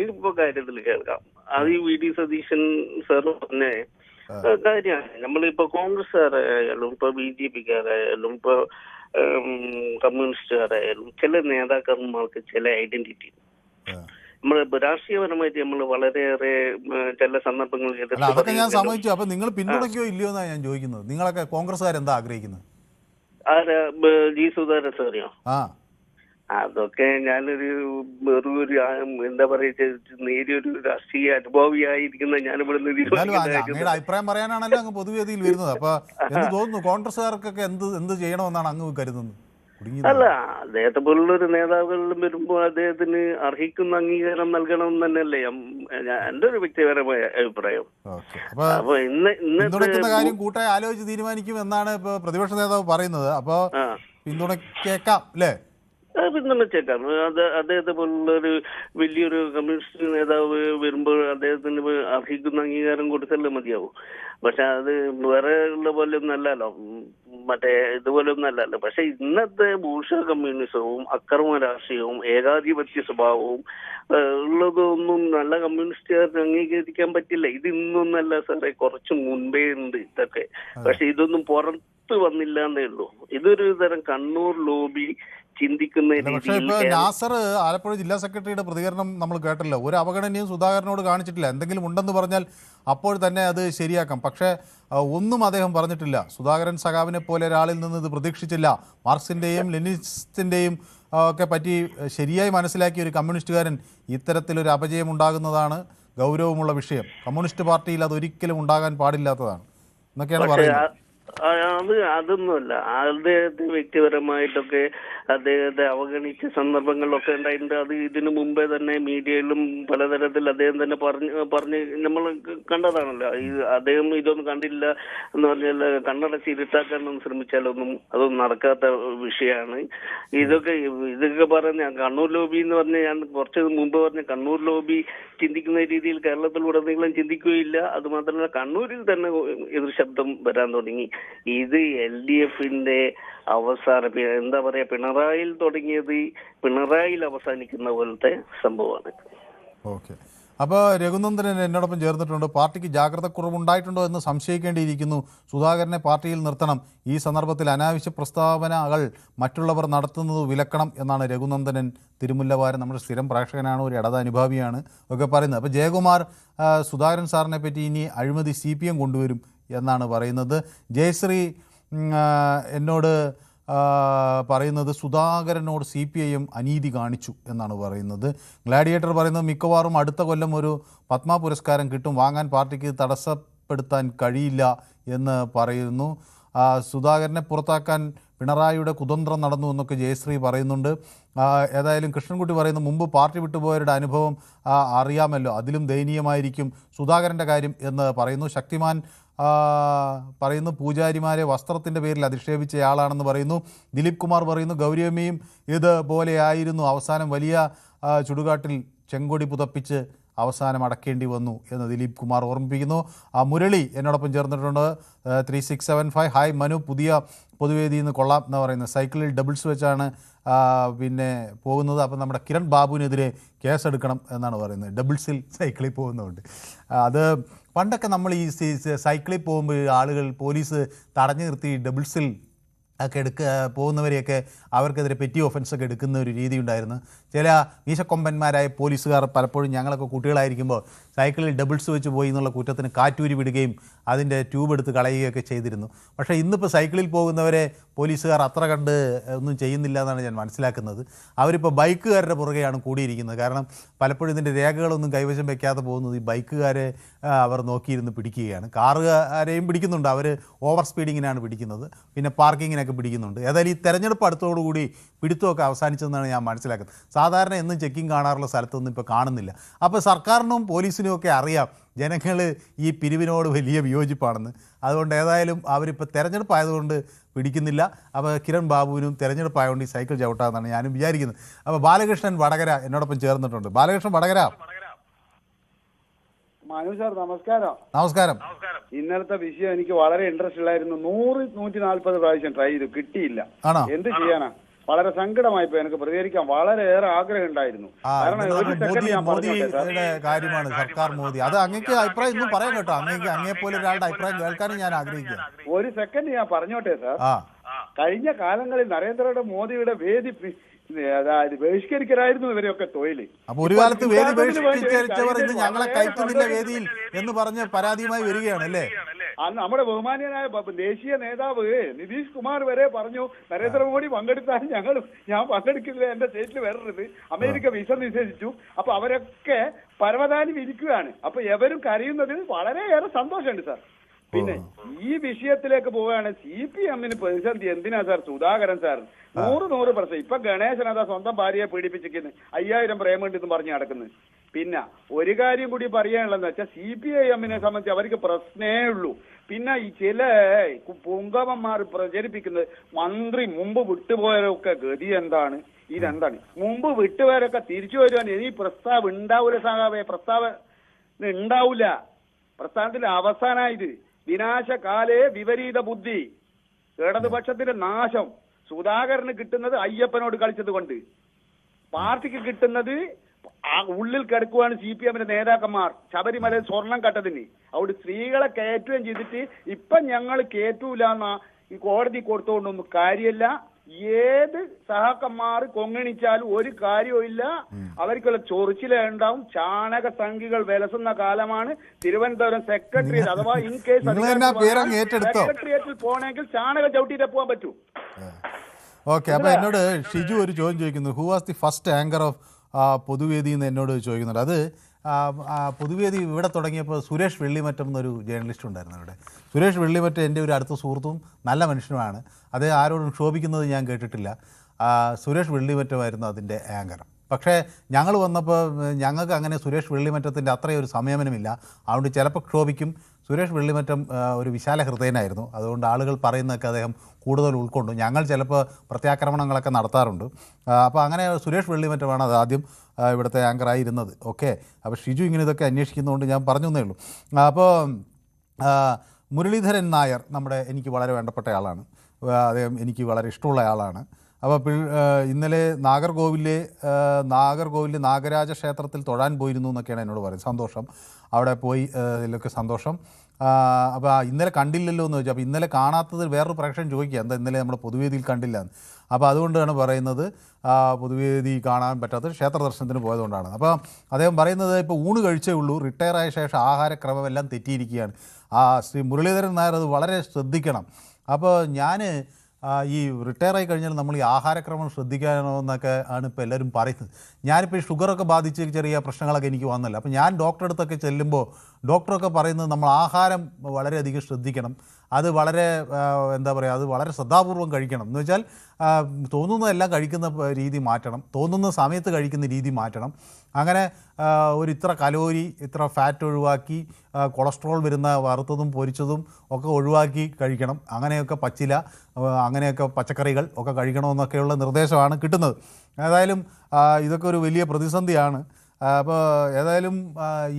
ഇപ്പൊ കാര്യത്തിൽ കേൾക്കാം. അത് ഈ VD സതീശൻ സാർ പറഞ്ഞ കാര്യമാണ്. നമ്മളിപ്പോ കോൺഗ്രസ്സുകാരായാലും ഇപ്പൊ BJPക്കാരായാലും ഇപ്പൊ കമ്മ്യൂണിസ്റ്റുകാരായാലും ചില നേതാക്കന്മാർക്ക് ചില ഐഡന്റിറ്റി നമ്മൾ രാഷ്ട്രീയപരമായിട്ട് നമ്മൾ വളരെയേറെ ചില സന്ദർഭങ്ങളിൽ അതൊക്കെ ഞാൻ സമ്മതിച്ചു. അപ്പൊ നിങ്ങൾ പിന്തുണയ്ക്കോ ഇല്ലയോ എന്നാണ് ഞാൻ ചോദിക്കുന്നത്. നിങ്ങളൊക്കെ കോൺഗ്രസ്സുകാരെന്താ ആഗ്രഹിക്കുന്നത്? ജി സുധാകരൻ സാറിയോ? അതൊക്കെ ഞാനൊരു വെറും ഒരു എന്താ പറയുക, നേരിയൊരു രാഷ്ട്രീയ അനുഭവിയായിരിക്കുന്ന ഞാനിവിടെ അങ്ങയുടെ അഭിപ്രായം പറയാനാണല്ലോ അങ്ങ് പൊതുവേദിയിൽ വരുന്നത്. അപ്പൊ എന്ത് തോന്നുന്നു, കോൺഗ്രസ്സുകാർക്കൊക്കെ എന്ത് ചെയ്യണമെന്നാണ് അങ്ങ് കരുതുന്നത്? അല്ല, അദ്ദേഹത്തെ പോലുള്ളൊരു നേതാവുകളിലും വരുമ്പോൾ അദ്ദേഹത്തിന് അർഹിക്കുന്ന അംഗീകാരം നൽകണം എന്ന് തന്നെയല്ലേ എന്റെ ഒരു വ്യക്തിപരമായ അഭിപ്രായം. അപ്പൊ പിന്തുണയ്ക്കുന്ന കാര്യം കൂട്ടായി ആലോചിച്ച് തീരുമാനിക്കും എന്നാണ് ഇപ്പൊ പ്രതിപക്ഷ നേതാവ് പറയുന്നത്. അപ്പൊ പിന്തുണയ്ക്കേക്കാം അല്ലേ? പിന്തുണച്ചേക്കാം. അദ്ദേഹത്തെ പോലുള്ളൊരു വലിയൊരു കമ്മ്യൂണിസ്റ്റ് നേതാവ് വരുമ്പോൾ അദ്ദേഹത്തിന് അർഹിക്കുന്ന അംഗീകാരം കൊടുത്തല്ലേ മതിയാവും. പക്ഷെ അത് വേറെ ഉള്ള പോലെ ഒന്നും അല്ലല്ലോ, മറ്റേ ഇതുപോലെ ഒന്നും അല്ലല്ലോ. പക്ഷെ ഇന്നത്തെ ഭൂഷ കമ്മ്യൂണിസവും അക്രമ രാഷ്ട്രീയവും ഏകാധിപത്യ സ്വഭാവവും ഉള്ളതൊന്നും നല്ല കമ്മ്യൂണിസ്റ്റുകാർക്ക് അംഗീകരിക്കാൻ പറ്റില്ല. ഇത് ഇന്നൊന്നല്ല സാറേ, കുറച്ച് മുൻപേ ഉണ്ട് ഇതൊക്കെ. പക്ഷെ ഇതൊന്നും പുറത്ത് വന്നില്ല എന്നേ ഉള്ളൂ. ഇതൊരു തരം കണ്ണൂർ ലോബി ചിന്തിക്കുന്ന പക്ഷേ ഇപ്പൊ നാസർ ആലപ്പുഴ ജില്ലാ സെക്രട്ടറിയുടെ പ്രതികരണം നമ്മൾ കേട്ടല്ലോ. ഒരു അവഗണനയും സുധാകരനോട് കാണിച്ചിട്ടില്ല. എന്തെങ്കിലും ഉണ്ടെന്ന് പറഞ്ഞാൽ അപ്പോൾ തന്നെ അത് ശരിയാക്കാം. പക്ഷേ ഒന്നും അദ്ദേഹം പറഞ്ഞിട്ടില്ല. സുധാകരൻ സഖാവിനെ പോലെ ഒരാളിൽ നിന്ന് ഇത് പ്രതീക്ഷിച്ചില്ല. മാർക്സിൻ്റെയും ലെനിനിസ്റ്റിൻ്റെയും ഒക്കെ പറ്റി ശരിയായി മനസ്സിലാക്കിയ ഒരു കമ്മ്യൂണിസ്റ്റുകാരൻ ഇത്തരത്തിലൊരു അപജയം ഉണ്ടാകുന്നതാണ് ഗൗരവമുള്ള വിഷയം. കമ്മ്യൂണിസ്റ്റ് പാർട്ടിയിൽ അതൊരിക്കലും ഉണ്ടാകാൻ പാടില്ലാത്തതാണ് എന്നൊക്കെയാണ് പറയുന്നത്. അതൊന്നുമല്ല. അദ്ദേഹത്തെ വ്യക്തിപരമായിട്ടൊക്കെ അദ്ദേഹത്തെ അവഗണിച്ച സന്ദർഭങ്ങളിലൊക്കെ ഉണ്ടായിട്ടുണ്ട്. അത് ഇതിനു മുമ്പേ തന്നെ മീഡിയയിലും പലതരത്തിൽ അദ്ദേഹം തന്നെ പറഞ്ഞ് നമ്മൾ കണ്ടതാണല്ലോ. അദ്ദേഹം ഇതൊന്നും കണ്ടില്ല എന്ന് പറഞ്ഞാൽ കണ്ണടച്ച് ഇരുട്ടാക്കാനൊന്നും ശ്രമിച്ചാലൊന്നും അതൊന്നും നടക്കാത്ത വിഷയമാണ്. ഇതൊക്കെ പറഞ്ഞ കണ്ണൂർ ലോബി എന്ന് പറഞ്ഞാൽ ഞാൻ കുറച്ച് മുമ്പ് പറഞ്ഞ കണ്ണൂർ ലോബി ചിന്തിക്കുന്ന രീതിയിൽ കേരളത്തിലുടനീളം ചിന്തിക്കുകയില്ല. അത് മാത്രമല്ല കണ്ണൂരിൽ തന്നെ എതിർ ശബ്ദം വരാൻ തുടങ്ങി. ഇത് LDFന്റെ അവസാനം എന്താ പറയാ, പിണറായിൽ തുടങ്ങിയത് പിണറായിൽ അവസാനിക്കുന്ന പോലത്തെ സംഭവമാണ്. ഓക്കെ. അപ്പോൾ രഘുനന്ദനൻ എന്നോടൊപ്പം ചേർന്നിട്ടുണ്ട്. പാർട്ടിക്ക് ജാഗ്രത കുറവുണ്ടായിട്ടുണ്ടോ എന്ന് സംശയിക്കേണ്ടിയിരിക്കുന്നു. സുധാകരനെ പാർട്ടിയിൽ നിർത്തണം. ഈ സന്ദർഭത്തിൽ അനാവശ്യ പ്രസ്താവനകൾ മറ്റുള്ളവർ നടത്തുന്നത് വിലക്കണം എന്നാണ് രഘുനന്ദനൻ തിരുമുല്ലവാരൻ, നമ്മുടെ സ്ഥിരം പ്രേക്ഷകനാണ്, ഒരു ഇടത് അനുഭാവിയാണ് ഒക്കെ പറയുന്നത്. അപ്പോൾ ജയകുമാർ സുധാകരൻ സാറിനെ പറ്റി ഇനി അഴിമതി CPM കൊണ്ടുവരും എന്നാണ് പറയുന്നത്. ജയശ്രീ എന്നോട് പറയുന്നത് സുധാകരനോട് CPIM അനീതി കാണിച്ചു എന്നാണ് പറയുന്നത്. ഗ്ലാഡിയേറ്റർ പറയുന്നത് മിക്കവാറും അടുത്ത കൊല്ലം ഒരു പത്മ പുരസ്കാരം കിട്ടും, വാങ്ങാൻ പാർട്ടിക്ക് തടസ്സപ്പെടുത്താൻ കഴിയില്ല എന്ന് പറയുന്നു. സുധാകരനെ പുറത്താക്കാൻ പിണറായിയുടെ കുതന്ത്രം നടന്നു എന്നൊക്കെ ജയശ്രീ പറയുന്നുണ്ട്. ഏതായാലും കൃഷ്ണൻകുട്ടി പറയുന്നു മുമ്പ് പാർട്ടി വിട്ടുപോയവരുടെ അനുഭവം അറിയാമല്ലോ, അതിലും ദയനീയമായിരിക്കും സുധാകരൻ്റെ കാര്യം എന്ന് പറയുന്നു. ശക്തിമാൻ പറയുന്നു പൂജാരിമാരെ വസ്ത്രത്തിൻ്റെ പേരിൽ അധിക്ഷേപിച്ചയാളാണെന്ന് പറയുന്നു. ദിലീപ് കുമാർ പറയുന്നു ഗൗരിയമ്മയും ഇതുപോലെയായിരുന്നു, അവസാനം വലിയ ചുടുകാട്ടിൽ ചെങ്കൊടി പുതപ്പിച്ച് അവസാനം അടക്കേണ്ടി വന്നു എന്ന് ദിലീപ് കുമാർ ഓർമ്മിപ്പിക്കുന്നു. മുരളി എന്നോടൊപ്പം ചേർന്നിട്ടുണ്ട് 3675. ഹായ് മനു, പുതിയ പൊതുവേദിയിൽ നിന്ന് കൊള്ളാം എന്ന് പറയുന്നത്. സൈക്കിളിൽ ഡബിൾസ് വെച്ചാണ് പിന്നെ പോകുന്നത്. അപ്പം നമ്മുടെ കിരൺ ബാബുവിനെതിരെ കേസെടുക്കണം എന്നാണ് പറയുന്നത്. ഡബിൾസിൽ സൈക്കിളിൽ പോകുന്നതുകൊണ്ട് അത് പണ്ടൊക്കെ നമ്മൾ ഈ സൈക്കിളിൽ പോകുമ്പോൾ ആളുകൾ പോലീസ് തടഞ്ഞു നിർത്തി ഡബിൾസിൽ ഒക്കെ പോകുന്നവരെയൊക്കെ അവർക്കെതിരെ പെറ്റി ഒഫൻസൊക്കെ എടുക്കുന്ന ഒരു രീതി ഉണ്ടായിരുന്നു. ചില മീശക്കൊമ്പന്മാരായ പോലീസുകാർ പലപ്പോഴും ഞങ്ങളൊക്കെ കുട്ടികളായിരിക്കുമ്പോൾ സൈക്കിളിൽ ഡബിൾസ് വെച്ച് പോയി എന്നുള്ള കുറ്റത്തിന് കാറ്റൂരി വിടുകയും അതിൻ്റെ ട്യൂബ് എടുത്ത് കളയുകയൊക്കെ ചെയ്തിരുന്നു. പക്ഷേ ഇന്നിപ്പോൾ സൈക്കിളിൽ പോകുന്നവരെ പോലീസുകാർ അത്ര കണ്ട് ഒന്നും ചെയ്യുന്നില്ല എന്നാണ് ഞാൻ മനസ്സിലാക്കുന്നത്. അവരിപ്പോൾ ബൈക്കുകാരുടെ പുറകെയാണ് കൂടിയിരിക്കുന്നത്. കാരണം പലപ്പോഴും ഇതിൻ്റെ രേഖകളൊന്നും കൈവശം വയ്ക്കാതെ പോകുന്നത് ഈ ബൈക്കുകാരെ അവർ നോക്കിയിരുന്ന് പിടിക്കുകയാണ്. കാറുകാരെയും പിടിക്കുന്നുണ്ട്, അവർ ഓവർ സ്പീഡിങ്ങിനാണ് പിടിക്കുന്നത്, പിന്നെ പാർക്കിങ്ങിനൊക്കെ പിടിക്കുന്നുണ്ട്. ഏതായാലും ഈ തെരഞ്ഞെടുപ്പ് അടുത്തോടുകൂടി പിടുത്തമൊക്കെ അവസാനിച്ചതെന്നാണ് ഞാൻ മനസ്സിലാക്കുന്നത്. സാധാരണ എന്നും ചെക്കിങ് കാണാറുള്ള സ്ഥലത്തൊന്നും ഇപ്പോൾ കാണുന്നില്ല. അപ്പോൾ സർക്കാരിനും പോലീസിനും ഒക്കെ അറിയാം ജനങ്ങൾ ഈ പിരിവിനോട് വലിയ വിയോജിപ്പാണെന്ന്. അതുകൊണ്ട് ഏതായാലും അവരിപ്പോൾ തെരഞ്ഞെടുപ്പായതുകൊണ്ട് പിടിക്കുന്നില്ല. അപ്പോൾ കിരൺ ബാബുവിനും തെരഞ്ഞെടുപ്പായതുകൊണ്ട് ഈ സൈക്കിൾ ചവിട്ടാമെന്നാണ് ഞാനും വിചാരിക്കുന്നത്. അപ്പോൾ ബാലകൃഷ്ണൻ വടകര എന്നോടൊപ്പം ചേർന്നിട്ടുണ്ട്. ബാലകൃഷ്ണൻ വടകര. മനു സാർ നമസ്കാരം. നമസ്കാരം. ഇന്നലത്തെ വിഷയം എനിക്ക് വളരെ ഇൻട്രസ്റ്റ് ഉള്ളായിരുന്നു. 100-140 പ്രാവശ്യം ട്രൈ ചെയ്തു, കിട്ടിയില്ല. എന്ത് ചെയ്യാനാ, വളരെ സങ്കടമായിപ്പോ. എനിക്ക് പ്രതികരിക്കാൻ വളരെയേറെ ആഗ്രഹം ഉണ്ടായിരുന്നു. കാരണം ഒരു സെക്കൻഡ് ഞാൻ മോദിയുടെ കാര്യമാണ്, സർക്കാർ മോദി. അത് അങ്ങേക്ക് അഭിപ്രായം ഒന്നും പറയാൻ കേട്ടോ, അങ്ങേപ്പോലെ ഒരാളുടെ അഭിപ്രായം കേൾക്കാനും ഞാൻ ആഗ്രഹിക്കുക. ഒരു സെക്കൻഡ് ഞാൻ പറഞ്ഞോട്ടെ സാർ. കഴിഞ്ഞ കാലങ്ങളിൽ നരേന്ദ്രയുടെ മോദിയുടെ വേദി അതായത് ബഹിഷ്കരിക്കലായിരുന്നു ഇവരെയൊക്കെ തൊഴില്. അപ്പൊ ഒരു കാലത്ത് വേദി ബഹിഷ്കരിച്ചവർ ഇന്ന് ഞങ്ങളെ കയറ്റുന്നില്ല വേദിയിൽ എന്ന് പറഞ്ഞ് പരാതിയുമായി വരികയാണ് അല്ലേ? നമ്മുടെ ബഹുമാനീയനായ ദേശീയ നേതാവ് നിതീഷ് കുമാർ വരെ പറഞ്ഞു നരേന്ദ്രമോദി പങ്കെടുത്താൽ ഞാൻ പങ്കെടുക്കില്ല, എന്റെ സ്റ്റേറ്റിൽ വരരുത്, അമേരിക്ക വിസ നിഷേധിച്ചു. അപ്പൊ അവരൊക്കെ പരവതാനി വിരിക്കുകയാണ്. അപ്പൊ എവരും കരയുന്നതിൽ വളരെയേറെ സന്തോഷമുണ്ട് സാർ. പിന്നെ ഈ വിഷയത്തിലേക്ക് പോവുകയാണ്. CPMന് പ്രതിസന്ധി എന്തിനാ സാർ? സുധാകരൻ സാർ 100% ഇപ്പൊ ഗണേശൻ അതാ സ്വന്തം ഭാര്യയെ പീഡിപ്പിച്ചിരിക്കുന്നു, 5000 പ്രേമുണ്ടെന്ന് പറഞ്ഞ് നടക്കുന്നത്. പിന്നെ ഒരു കാര്യം കൂടി പറയാനുള്ളതെന്ന് വെച്ചാൽ CPIMനെ സംബന്ധിച്ച് അവർക്ക് പ്രശ്നേ ഉള്ളൂ. പിന്നെ ഈ ചില പുങ്കവന്മാർ പ്രചരിപ്പിക്കുന്നത് മന്ത്രി മുമ്പ് വിട്ടുപോയവരൊക്കെ ഗതി എന്താണ്, ഇതെന്താണ്? മുമ്പ് വിട്ടുപോയവരൊക്കെ തിരിച്ചു വരുവാൻ ഇനി പ്രസ്താവം ഉണ്ടാവൂല സഹാബേ, പ്രസ്താവന ഉണ്ടാവൂല. പ്രസ്ഥാനത്തിന്റെ അവസാനായത് വിനാശകാലേ വിപരീത ബുദ്ധി, ഇടതുപക്ഷത്തിന്റെ നാശം. സുധാകരന് കിട്ടുന്നത് അയ്യപ്പനോട് കളിച്ചത് കൊണ്ട്, പാർട്ടിക്ക് കിട്ടുന്നത് ഉള്ളിൽ കിടക്കുവാണ് CPMന്റെ നേതാക്കന്മാർ ശബരിമലയിൽ സ്വർണം കട്ടതിന്. അവിടെ സ്ത്രീകളെ കയറ്റുകയും ചെയ്തിട്ട് ഇപ്പൊ ഞങ്ങൾ കയറ്റൂലെന്ന ഈ കോടതി കൊടുത്തോണ്ടൊന്നും കാര്യമില്ല. ഏത് സഹാക്കന്മാർ കൊങ്ങണിച്ചാലും ഒരു കാര്യവും ഇല്ല. അവർക്കുള്ള ചൊറിച്ചിലേ ഉണ്ടാവും. ചാണക സംഖ്യകൾ വിലസുന്ന കാലമാണ്. തിരുവനന്തപുരം സെക്രട്ടേറിയറ്റ് അഥവാ ഇൻ കേസ് സെക്രട്ടേറിയറ്റിൽ പോകണമെങ്കിൽ ചാണകം ചവിട്ടിയിട്ടേ പോകാൻ പറ്റൂ. ഓക്കെ, അപ്പൊ എന്നോട് ഷിജു ഒരു ചോദ്യം ചോദിക്കുന്നു. Who was the first anchor of Pothuvedi എന്ന് എന്നോട് ചോദിക്കുന്നുണ്ട്. അത് പൊതുവേദി ഇവിടെ തുടങ്ങിയപ്പോൾ സുരേഷ് വെള്ളിമറ്റം എന്നൊരു ജേർണലിസ്റ്റ് ഉണ്ടായിരുന്നു ഇവിടെ. സുരേഷ് വെള്ളിമറ്റം എൻ്റെ ഒരു അടുത്ത സുഹൃത്തും നല്ല മനുഷ്യനുമാണ്. അത് ആരോടും ക്ഷോഭിക്കുന്നത് ഞാൻ കേട്ടിട്ടില്ല. സുരേഷ് വെള്ളിമറ്റമായിരുന്നു അതിൻ്റെ ആങ്കർ. പക്ഷേ ഞങ്ങൾ വന്നപ്പോൾ ഞങ്ങൾക്ക് അങ്ങനെ സുരേഷ് വെള്ളിമറ്റത്തിൻ്റെ അത്രയൊരു സംയമനമില്ല. അതുകൊണ്ട് ചിലപ്പോൾ ക്ഷോഭിക്കും. സുരേഷ് വെള്ളിമറ്റം ഒരു വിശാല ഹൃദയനായിരുന്നു. അതുകൊണ്ട് ആളുകൾ പറയുന്നതൊക്കെ അദ്ദേഹം കൂടുതൽ ഉൾക്കൊണ്ടു. ഞങ്ങൾ ചിലപ്പോൾ പ്രത്യാക്രമണങ്ങളൊക്കെ നടത്താറുണ്ട്. അപ്പോൾ അങ്ങനെ സുരേഷ് വെള്ളിമറ്റമാണ് അത് ആദ്യം ഇവിടുത്തെ ആങ്കറായിരുന്നത്. ഓക്കെ, അപ്പോൾ ഷിജു ഇങ്ങനെ ഇതൊക്കെ അന്വേഷിക്കുന്നതുകൊണ്ട് ഞാൻ പറഞ്ഞു എന്നേ ഉള്ളൂ. അപ്പോൾ മുരളീധരൻ നായർ എനിക്ക് വളരെ വേണ്ടപ്പെട്ട ആളാണ്. അദ്ദേഹം എനിക്ക് വളരെ ഇഷ്ടമുള്ള ആളാണ്. അപ്പോൾ ഇന്നലെ നാഗർകോവിലെ നാഗരാജ ക്ഷേത്രത്തിൽ തൊഴാൻ പോയിരുന്നു എന്നൊക്കെയാണ് എന്നോട് പറയുന്നത്. സന്തോഷം, അവിടെ പോയി ഇതിലൊക്കെ സന്തോഷം. അപ്പോൾ ഇന്നലെ കണ്ടില്ലല്ലോ എന്ന് ചോദിച്ചു. അപ്പോൾ ഇന്നലെ കാണാത്തത് വേറൊരു പ്രേക്ഷകൻ ചോദിക്കുക, എന്താ ഇന്നലെ നമ്മൾ പൊതുവേദിയിൽ കണ്ടില്ല എന്ന്. അപ്പോൾ അതുകൊണ്ടാണ് പറയുന്നത് പൊതുവേദി കാണാൻ പറ്റാത്തത് ക്ഷേത്ര ദർശനത്തിന് പോയതുകൊണ്ടാണ്. അപ്പോൾ അദ്ദേഹം പറയുന്നത് ഇപ്പോൾ ഊണ് കഴിച്ചേ ഉള്ളൂ, റിട്ടയറായ ശേഷം ആഹാരക്രമമെല്ലാം തെറ്റിയിരിക്കുകയാണ്. ശ്രീ മുരളീധരൻ നായർ അത് വളരെ ശ്രദ്ധിക്കണം. അപ്പോൾ ഞാൻ ഈ റിട്ടയറായി കഴിഞ്ഞാൽ നമ്മൾ ഈ ആഹാരക്രമം ശ്രദ്ധിക്കണോ എന്നൊക്കെ ആണ് ഇപ്പോൾ എല്ലാവരും പറയുന്നത്. ഞാനിപ്പോൾ ഈ ഷുഗറൊക്കെ ബാധിച്ച് ചെറിയ പ്രശ്നങ്ങളൊക്കെ എനിക്ക് വന്നല്ലോ. അപ്പോൾ ഞാൻ ഡോക്ടറെ അടുത്തൊക്കെ ചെല്ലുമ്പോൾ ഡോക്ടറൊക്കെ പറയുന്നത് നമ്മൾ ആഹാരം വളരെയധികം ശ്രദ്ധിക്കണം. അത് വളരെ എന്താ പറയുക, അത് വളരെ ശ്രദ്ധാപൂർവം കഴിക്കണം. എന്ന് വെച്ചാൽ തോന്നുന്നതെല്ലാം കഴിക്കുന്ന രീതി മാറ്റണം, തോന്നുന്ന സമയത്ത് കഴിക്കുന്ന രീതി മാറ്റണം. അങ്ങനെ ഒരു ഇത്ര കലോരി, ഇത്ര ഫാറ്റ് ഒഴിവാക്കി, കൊളസ്ട്രോൾ വരുന്ന വറുത്തതും പൊരിച്ചതും ഒക്കെ ഒഴിവാക്കി കഴിക്കണം. അങ്ങനെയൊക്കെ പച്ചില, അങ്ങനെയൊക്കെ പച്ചക്കറികൾ ഒക്കെ കഴിക്കണമെന്നൊക്കെയുള്ള നിർദ്ദേശമാണ് കിട്ടുന്നത്. ഏതായാലും ഇതൊക്കെ ഒരു വലിയ പ്രതിസന്ധിയാണ്. അപ്പോൾ ഏതായാലും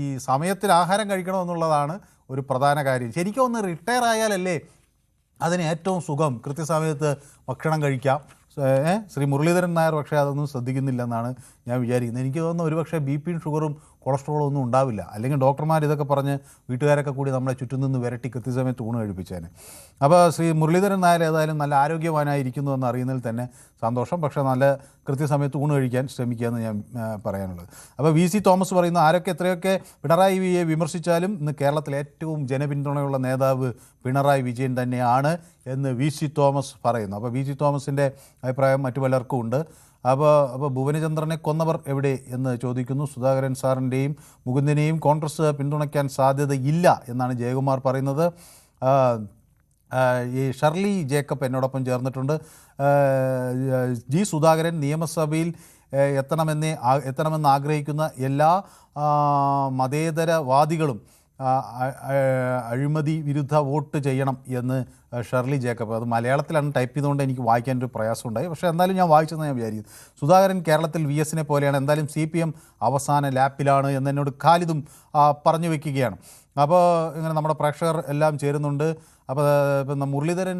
ഈ സമയത്തിന് ആഹാരം കഴിക്കണമെന്നുള്ളതാണ് ഒരു പ്രധാന കാര്യം. ശരിക്കും ഒന്ന് റിട്ടയർ ആയാലല്ലേ അതിന് ഏറ്റവും സുഖം, കൃത്യസമയത്ത് ഭക്ഷണം കഴിക്കാം. ശ്രീ മുരളീധരൻ നായർ പക്ഷേ അതൊന്നും ശ്രദ്ധിക്കുന്നില്ലെന്നാണ് ഞാൻ വിചാരിക്കുന്നത്. എനിക്ക് തോന്നുന്നു ഒരുപക്ഷെ ബി.പിയും ഷുഗറും കൊളസ്ട്രോളും ഒന്നും ഉണ്ടാവില്ല. അല്ലെങ്കിൽ ഡോക്ടർമാർ ഇതൊക്കെ പറഞ്ഞ് വീട്ടുകാരൊക്കെ കൂടി നമ്മളെ ചുറ്റും നിന്ന് വിരട്ടി കൃത്യസമയത്ത് ഊണ് കഴിപ്പിച്ചേനെ. അപ്പോൾ ശ്രീ മുരളീധരൻ നായർ ഏതായാലും നല്ല ആരോഗ്യവാനായിരിക്കുന്നു എന്ന് അറിയുന്നതിൽ തന്നെ സന്തോഷം. പക്ഷേ നല്ല കൃത്യസമയത്ത് ഊണ് കഴിക്കാൻ ശ്രമിക്കുക എന്ന് ഞാൻ പറയാനുള്ളത്. അപ്പോൾ വി.സി. തോമസ് പറയുന്നു, ആരൊക്കെ എത്രയൊക്കെ പിണറായി വിജയനെ വിമർശിച്ചാലും ഇന്ന് കേരളത്തിലെ ഏറ്റവും ജനപിന്തുണയുള്ള നേതാവ് പിണറായി വിജയൻ തന്നെയാണ് എന്ന് വി.സി. തോമസ് പറയുന്നു. അപ്പോൾ വി.സി. തോമസിൻ്റെ അഭിപ്രായം മറ്റു പലർക്കും ഉണ്ട്. അപ്പോൾ ഭുവനചന്ദ്രനെ കൊന്നവർ എവിടെ എന്ന് ചോദിക്കുന്നു. സുധാകരൻ സാറിൻ്റെയും മുകുന്ദനെയും കോൺഗ്രസ് പിന്തുണയ്ക്കാൻ സാധ്യതയില്ല എന്നാണ് ജയകുമാർ പറയുന്നത്. ഈ ഷർലി ജേക്കബ് എന്നോടൊപ്പം ചേർന്നിട്ടുണ്ട്. ജി സുധാകരൻ നിയമസഭയിൽ എത്തണമെന്ന് ആഗ്രഹിക്കുന്ന എല്ലാ മതേതരവാദികളും അഴിമതി വിരുദ്ധ വോട്ട് ചെയ്യണം എന്ന് ഷർലി ജേക്കബ്. അത് മലയാളത്തിലാണ് ടൈപ്പ് ചെയ്തുകൊണ്ട് എനിക്ക് വായിക്കാനൊരു പ്രയാസമുണ്ടായി. പക്ഷേ എന്തായാലും ഞാൻ വായിച്ചെന്ന് ഞാൻ വിചാരിക്കുന്നു. സുധാകരൻ കേരളത്തിൽ വി.എസിനെ പോലെയാണ്, എന്തായാലും CPM അവസാന ലാപ്പിലാണ് എന്നോട് ഖാലിദും പറഞ്ഞു വയ്ക്കുകയാണ്. അപ്പോൾ ഇങ്ങനെ നമ്മുടെ പ്രേക്ഷകർ എല്ലാം ചേരുന്നുണ്ട്. അപ്പോൾ ഇപ്പം മുരളീധരൻ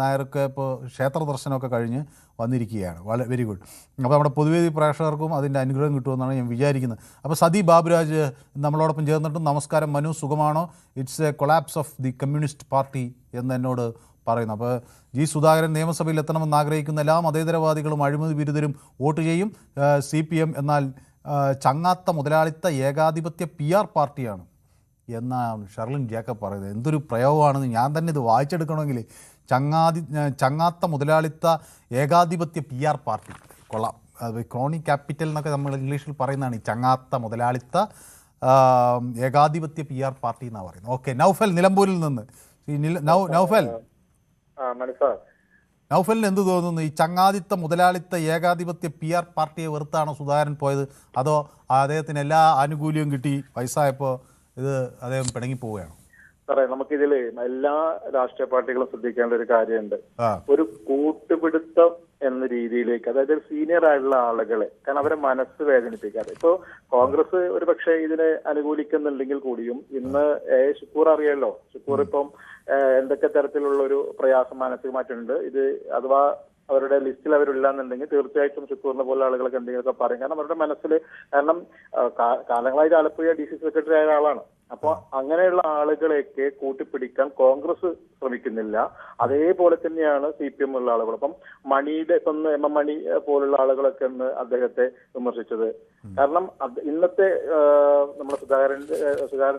നായർക്ക് ഇപ്പോൾ ക്ഷേത്ര ദർശനമൊക്കെ കഴിഞ്ഞ് വന്നിരിക്കുകയാണ്. Very good. അപ്പോൾ നമ്മുടെ പൊതുവേദി പ്രേക്ഷകർക്കും അതിൻ്റെ അനുഗ്രഹം കിട്ടുമെന്നാണ് ഞാൻ വിചാരിക്കുന്നത്. അപ്പോൾ സതി ബാബുരാജ് നമ്മളോടൊപ്പം ചേർന്നിട്ടും നമസ്കാരം മനു, സുഖമാണോ? It's A collapse of the communist party എന്ന് എന്നോട് പറയുന്നു. അപ്പോൾ ജി സുധാകരൻ നിയമസഭയിൽ എത്തണമെന്ന് ആഗ്രഹിക്കുന്ന എല്ലാ മതേതരവാദികളും അഴിമതി വിരുദ്ധരും വോട്ട് ചെയ്യും. CPM എന്നാൽ ചങ്ങാത്ത മുതലാളിത്ത ഏകാധിപത്യ PR പാർട്ടിയാണ് എന്നാണ് ഷർലിൻ ജേക്കബ് പറയുന്നത്. എന്തൊരു പ്രയോഗമാണെന്ന് ഞാൻ തന്നെ ഇത് വായിച്ചെടുക്കണമെങ്കിൽ. ചങ്ങാത്ത മുതലാളിത്ത ഏകാധിപത്യ PR പാർട്ടി കൊള്ളാം. അത് ക്രോണി ക്യാപിറ്റൽ എന്നൊക്കെ നമ്മൾ ഇംഗ്ലീഷിൽ പറയുന്നതാണ് ഈ ചങ്ങാത്ത മുതലാളിത്ത ഏകാധിപത്യ PR പാർട്ടി എന്നാണ് പറയുന്നത്. ഓക്കെ, നൗഫൽ നിലമ്പൂരിൽ നിന്ന്. നൗഫലിന് എന്ത് തോന്നുന്നു? ഈ ചങ്ങാതിത്ത മുതലാളിത്ത ഏകാധിപത്യ PR പാർട്ടിയെ വെറുത്താണോ സുധാകരൻ പോയത്? അതോ അദ്ദേഹത്തിന് എല്ലാ ആനുകൂല്യവും കിട്ടി വയസ്സായപ്പോൾ ഇത് അദ്ദേഹം പിണങ്ങി പോവുകയാണ്? സാറേ, നമുക്കിതിൽ എല്ലാ രാഷ്ട്രീയ പാർട്ടികളും ശ്രദ്ധിക്കേണ്ട ഒരു കാര്യമുണ്ട്. ഒരു കൂട്ടുപിടുത്തം എന്ന രീതിയിലേക്ക്, അതായത് സീനിയർ ആയിട്ടുള്ള ആളുകളെ, കാരണം അവരെ മനസ്സ് വേദനിപ്പിക്കാതെ. ഇപ്പോ കോൺഗ്രസ് ഒരു പക്ഷേ ഇതിനെ അനുകൂലിക്കുന്നുണ്ടെങ്കിൽ കൂടിയും ഇന്ന് ഷുക്കൂർ അറിയാലോ, ഷുക്കൂർ ഇപ്പം എന്തൊക്കെ തരത്തിലുള്ള ഒരു പ്രയാസം മാനസികമായിട്ടുണ്ട്. ഇത് അഥവാ അവരുടെ ലിസ്റ്റിൽ അവരില്ലാന്നുണ്ടെങ്കിൽ തീർച്ചയായിട്ടും ചിത്തൂരിനെ പോലെ ആളുകളൊക്കെ എന്തെങ്കിലുമൊക്കെ പറയും. കാരണം അവരുടെ മനസ്സിൽ, കാരണം കാലങ്ങളായിട്ട് ആലപ്പുഴ ഡി സി സെക്രട്ടറി ആയ ആളാണ്. അപ്പൊ അങ്ങനെയുള്ള ആളുകളെയൊക്കെ കൂട്ടിപ്പിടിക്കാൻ കോൺഗ്രസ് ശ്രമിക്കുന്നില്ല. അതേപോലെ തന്നെയാണ് CPM ഉള്ള ആളുകൾ. അപ്പം മണിയുടെ ഒന്ന് MM മണി പോലുള്ള ആളുകളൊക്കെ ഒന്ന് അദ്ദേഹത്തെ വിമർശിച്ചത്. കാരണം ഇന്നത്തെ നമ്മുടെ സുധാകരൻ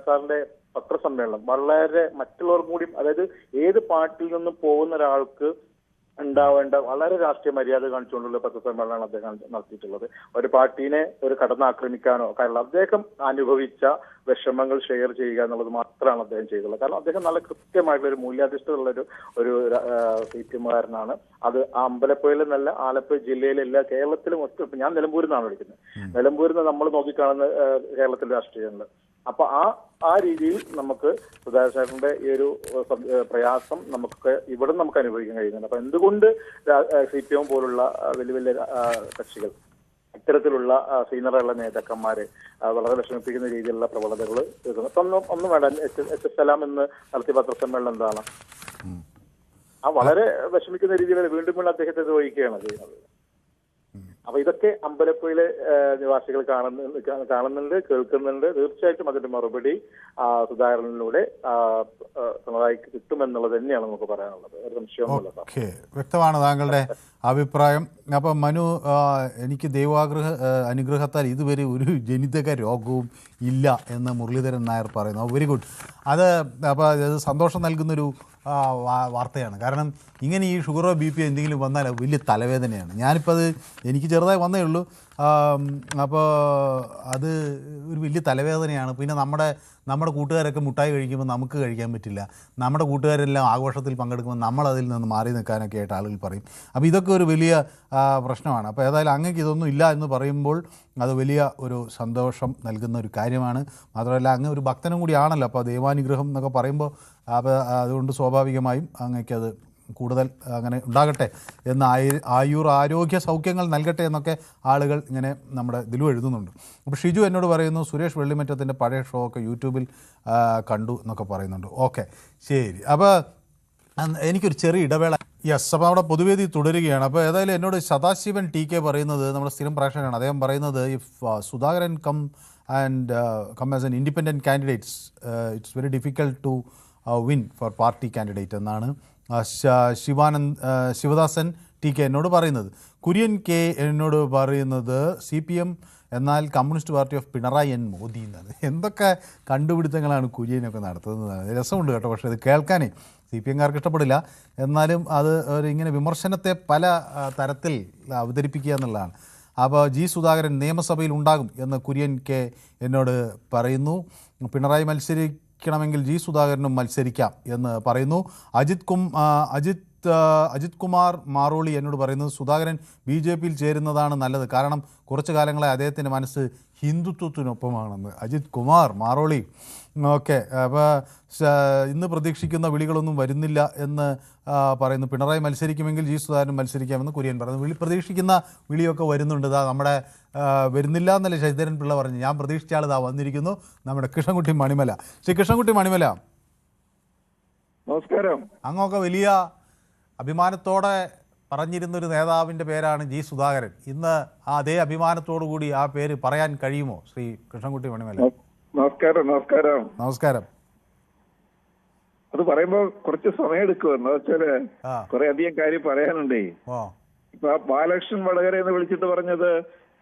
സാറിന്റെ പത്രസമ്മേളനം വളരെ മറ്റുള്ളവർക്കും കൂടി, അതായത് ഏത് പാർട്ടിയിൽ നിന്നും പോകുന്ന ഒരാൾക്ക് ഉണ്ടാവേണ്ട വളരെ രാഷ്ട്രീയ മര്യാദ കാണിച്ചുകൊണ്ടുള്ള പത്രസമ്മേളനമാണ് അദ്ദേഹം നടത്തിയിട്ടുള്ളത്. ഒരു പാർട്ടീനെ ഒരു കടന്നാക്രമിക്കാനോ, കാരണം അദ്ദേഹം അനുഭവിച്ച വിഷമങ്ങൾ ഷെയർ ചെയ്യുക എന്നുള്ളത് മാത്രമാണ് അദ്ദേഹം ചെയ്തിട്ടുള്ളത്. കാരണം അദ്ദേഹം നല്ല കൃത്യമായിട്ടുള്ള ഒരു മൂല്യാധിഷ്ഠിതമുള്ള ഒരു CPM-കാരനാണ്. അത് അമ്പലപ്പുഴയിൽ നല്ല ആലപ്പുഴ ജില്ലയിലെല്ലാം കേരളത്തിലും ഒറ്റ, ഞാൻ നിലമ്പൂരിൽ നിന്നാണ് വിളിക്കുന്നത്. നിലമ്പൂരിൽ നിന്ന് നമ്മൾ നോക്കിക്കാണുന്ന കേരളത്തിലെ രാഷ്ട്രീയമുണ്ട്. അപ്പൊ ആ രീതിയിൽ നമുക്ക് സുധാകരൻ സാറിന്റെ ഈ ഒരു പ്രയാസം നമുക്ക് ഇവിടെ നമുക്ക് അനുഭവിക്കാൻ കഴിയുന്നുണ്ട്. അപ്പൊ എന്തുകൊണ്ട് CPM പോലുള്ള വലിയ വലിയ കക്ഷികൾ ഇത്തരത്തിലുള്ള സീനിയറുള്ള നേതാക്കന്മാരെ വളരെ വിഷമിപ്പിക്കുന്ന രീതിയിലുള്ള പ്രവണതകൾ തീർക്കുന്നു. ഒന്നും വേണ്ട, HSLM എന്ന് നടത്തിയ പത്രസമ്മേളനം എന്താണ്, വളരെ വിഷമിക്കുന്ന രീതിയിൽ വീണ്ടും അദ്ദേഹത്തെ വഹിക്കുകയാണ് ചെയ്യുന്നത്. അപ്പൊ ഇതൊക്കെ അമ്പലപ്പുഴയിലെ നിവാസികൾ കാണുന്നുണ്ട്, കേൾക്കുന്നുണ്ട്. തീർച്ചയായിട്ടും അതിന്റെ മറുപടി സുധാകരനിലൂടെ പിണറായിക്ക് കിട്ടുമെന്നുള്ളത് തന്നെയാണ് നമുക്ക് പറയാനുള്ളത്. ഒരു സംശയമൊന്നുമില്ല. ഓക്കെ, വ്യക്തമാണ് താങ്കളുടെ അഭിപ്രായം. അപ്പം മനു, എനിക്ക് അനുഗ്രഹത്താൽ ഇതുവരെ ഒരു ജനിതക രോഗവും ഇല്ല എന്ന് മുരളീധരൻ നായർ പറയുന്നു. Very good. അപ്പോൾ അത് സന്തോഷം നൽകുന്നൊരു വാർത്തയാണ്. കാരണം ഇങ്ങനെ ഈ ഷുഗറോ BP എന്തെങ്കിലും വന്നാൽ വലിയ തലവേദനയാണ്. ഞാനിപ്പോൾ എനിക്ക് ചെറുതായി വന്നേ ഉള്ളൂ. അപ്പോൾ അത് ഒരു വലിയ തലവേദനയാണ്. പിന്നെ നമ്മുടെ കൂട്ടുകാരൊക്കെ മുട്ടായി കഴിക്കുമ്പോൾ നമുക്ക് കഴിക്കാൻ പറ്റില്ല. നമ്മുടെ കൂട്ടുകാരെല്ലാം ആഘോഷത്തിൽ പങ്കെടുക്കുമ്പോൾ നമ്മളതിൽ നിന്ന് മാറി നിൽക്കാനൊക്കെ ആയിട്ട് ആളുകൾ പറയും. അപ്പോൾ ഇതൊക്കെ ഒരു വലിയ പ്രശ്നമാണ്. അപ്പോൾ ഏതായാലും അങ്ങേക്ക് ഇതൊന്നും ഇല്ല എന്ന് പറയുമ്പോൾ അത് വലിയ ഒരു സന്തോഷം നൽകുന്ന ഒരു കാര്യമാണ്. മാത്രമല്ല അങ്ങ് ഒരു ഭക്തനും കൂടിയാണല്ലോ. അപ്പോൾ ദൈവാനുഗ്രഹം എന്നൊക്കെ പറയുമ്പോൾ അതുകൊണ്ട് സ്വാഭാവികമായും അങ്ങേക്കത് കൂടുതൽ അങ്ങനെ ഉണ്ടാകട്ടെ എന്ന്, ആരോഗ്യ സൗഖ്യങ്ങൾ നൽകട്ടെ എന്നൊക്കെ ആളുകൾ ഇങ്ങനെ നമ്മുടെ ഇതിലും എഴുതുന്നുണ്ട്. അപ്പോൾ ഷിജു എന്നോട് പറയുന്നു സുരേഷ് വെള്ളിമറ്റത്തിൻ്റെ പഴയ ഷോ ഒക്കെ യൂട്യൂബിൽ കണ്ടു എന്നൊക്കെ പറയുന്നുണ്ട്. ഓക്കെ, ശരി. അപ്പോൾ എനിക്കൊരു ചെറിയ ഇടവേള. യെസ്, അപ്പോൾ അവിടെ പൊതുവേദി തുടരുകയാണ്. അപ്പോൾ ഏതായാലും എന്നോട് സദാശിവൻ TK പറയുന്നത്, നമ്മുടെ സ്ഥിരം പ്രേക്ഷകനാണ്, അദ്ദേഹം പറയുന്നത് if Sudhakaran come as an independent candidates it's very difficult to win for party candidate എന്നാണ് ശിവദാസൻ TK എന്നോട് പറയുന്നത്. കുര്യൻ K എന്നോട് പറയുന്നത് CPM എന്നാൽ communist party of Pinarayi N Modi എന്നാണ്. എന്തൊക്കെ കണ്ടുപിടുത്തങ്ങളാണ് കുര്യനൊക്കെ നടത്തുന്നത്. രസമുണ്ട് കേട്ടോ. പക്ഷേ ഇത് കേൾക്കാനേ CPM-കാർക്ക് ഇഷ്ടപ്പെടില്ല. എന്നാലും അത് ഇങ്ങനെ വിമർശനത്തെ പല തരത്തിൽ അവതരിപ്പിക്കുക എന്നുള്ളതാണ്. അപ്പോൾ G. സുധാകരൻ നിയമസഭയിൽ ഉണ്ടാകും എന്ന് കുര്യൻ K എന്നോട് പറയുന്നു. പിണറായി മത്സരിക്കണമെങ്കിൽ G. സുധാകരനും മത്സരിക്കാം എന്ന് പറയുന്നു. അജിത് കുമാർ മാറോളി എന്നോട് പറയുന്നത് സുധാകരൻ BJP-യിൽ ചേരുന്നതാണ് നല്ലത്, കാരണം കുറച്ചു കാലങ്ങളായി അദ്ദേഹത്തിൻ്റെ മനസ്സ് ഹിന്ദുത്വത്തിനൊപ്പമാണെന്ന്. അജിത് കുമാർ മാറോളി. ഓക്കെ, അപ്പോൾ ഇന്ന് പ്രതീക്ഷിക്കുന്ന വിളികളൊന്നും വരുന്നില്ല എന്ന് പറയുന്നു. പിണറായി മത്സരിക്കുമെങ്കിൽ G. സുധാകരൻ മത്സരിക്കാമെന്ന് കുര്യൻ പറയുന്നു. പ്രതീക്ഷിക്കുന്ന വിളിയൊക്കെ വരുന്നുണ്ട്. നമ്മുടെ വരുന്നില്ല എന്നല്ലേ ശശിധരൻ പിള്ള പറഞ്ഞു. ഞാൻ പ്രതീക്ഷിച്ച ആൾ വന്നിരിക്കുന്നു, നമ്മുടെ കൃഷ്ണൻകുട്ടി മണിമല. ശ്രീ കൃഷ്ണൻകുട്ടി മണിമല, നമസ്കാരം. അങ്ങൊക്കെ വലിയ അഭിമാനത്തോടെ പറഞ്ഞിരുന്നൊരു നേതാവിൻ്റെ പേരാണ് G. സുധാകരൻ. ഇന്ന് അതേ അഭിമാനത്തോടു കൂടി ആ പേര് പറയാൻ കഴിയുമോ ശ്രീ കൃഷ്ണൻകുട്ടി മണിമല? നമസ്കാരം. അത് പറയുമ്പോ കുറച്ച് സമയം എടുക്കുമെന്ന് വെച്ചാല് കുറെ അധികം കാര്യം പറയാനുണ്ടേ. ഇപ്പൊ ബാലകൃഷ്ണൻ വടകര എന്ന് വിളിച്ചിട്ട് പറഞ്ഞത്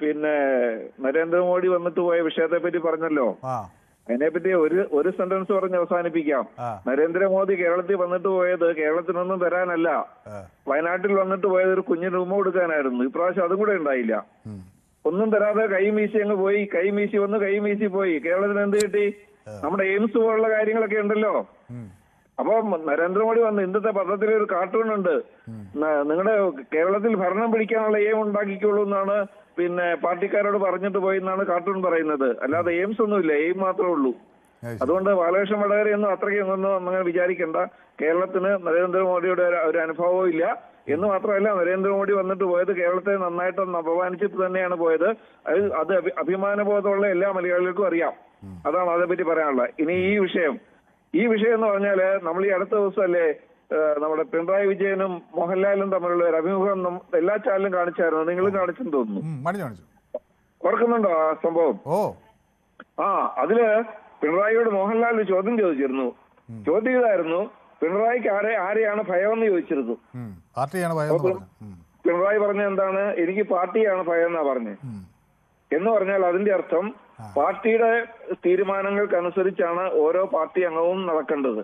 പിന്നെ നരേന്ദ്രമോദി വന്നിട്ട് പോയ വിഷയത്തെ പറ്റി പറഞ്ഞല്ലോ. അതിനെപ്പറ്റി ഒരു സെന്റൻസ് പറഞ്ഞ് അവസാനിപ്പിക്കാം. നരേന്ദ്രമോദി കേരളത്തിൽ വന്നിട്ട് പോയത് കേരളത്തിനൊന്നും തരാനല്ല, വയനാട്ടിൽ വന്നിട്ട് പോയത് ഒരു കുഞ്ഞിന് റൂം കൊടുക്കാനായിരുന്നു. ഇപ്രാവശ്യം അതും കൂടെ ഉണ്ടായില്ല. ഒന്നും തരാതെ കൈമീശി അങ്ങ് പോയി. കൈമീശി വന്ന് കൈമീശി പോയി. കേരളത്തിന് എന്ത് കിട്ടി? നമ്മുടെ എയിംസ് പോലുള്ള കാര്യങ്ങളൊക്കെ ഉണ്ടല്ലോ. അപ്പൊ നരേന്ദ്രമോദി വന്ന് ഇന്നത്തെ പത്രത്തിലെ ഒരു കാർട്ടൂൺ ഉണ്ട്, നിങ്ങളുടെ കേരളത്തിൽ ഭരണം പിടിക്കാനുള്ള എയിം ഉണ്ടാക്കിക്കോളൂ എന്നാണ് പിന്നെ പാർട്ടിക്കാരോട് പറഞ്ഞിട്ട് പോയി എന്നാണ് കാർട്ടൂൺ പറയുന്നത്. അല്ലാതെ എയിംസ് ഒന്നുമില്ല, എയിം മാത്രമേ ഉള്ളൂ. അതുകൊണ്ട് ബാലകൃഷ്ണൻ വടകരയൊന്നും അത്രയ്ക്കൊന്നും അങ്ങനെ വിചാരിക്കേണ്ട. കേരളത്തിന് നരേന്ദ്രമോദിയുടെ ഒരു അനുഭവവും ഇല്ല എന്ന് മാത്രമല്ല, നരേന്ദ്രമോദി വന്നിട്ട് പോയത് കേരളത്തെ നന്നായിട്ടൊന്ന് അപമാനിച്ചിട്ട് തന്നെയാണ് പോയത്. അത് അഭിമാനബോധമുള്ള എല്ലാ മലയാളികൾക്കും അറിയാം. അതാണ് അതേപറ്റി പറയാനുള്ളത്. ഇനി ഈ വിഷയം എന്ന് പറഞ്ഞാല് നമ്മൾ ഈ അടുത്ത ദിവസമല്ലേ നമ്മുടെ പിണറായി വിജയനും മോഹൻലാലും തമ്മിലുള്ള ഒരു അഭിമുഖം എല്ലാ ചാനലും കാണിച്ചായിരുന്നു. നിങ്ങളും കാണിച്ചെന്ന് തോന്നുന്നു. ഓർക്കുന്നുണ്ടോ ആ സംഭവം? അതില് പിണറായിയോട് മോഹൻലാൽ ചോദ്യം ചോദിച്ചിരുന്നു. ചോദ്യം ഇതായിരുന്നു, പിണറായിക്ക് ആരെയാണ് ഭയം എന്ന് ചോദിച്ചിരുന്നു. പിണറായി പറഞ്ഞ എന്താണ്, എനിക്ക് പാർട്ടിയാണ് ഭയം എന്നാ പറഞ്ഞത്. എന്ന് പറഞ്ഞാൽ അതിന്റെ അർത്ഥം പാർട്ടിയുടെ തീരുമാനങ്ങൾക്കനുസരിച്ചാണ് ഓരോ പാർട്ടി അംഗവും നടക്കേണ്ടത്.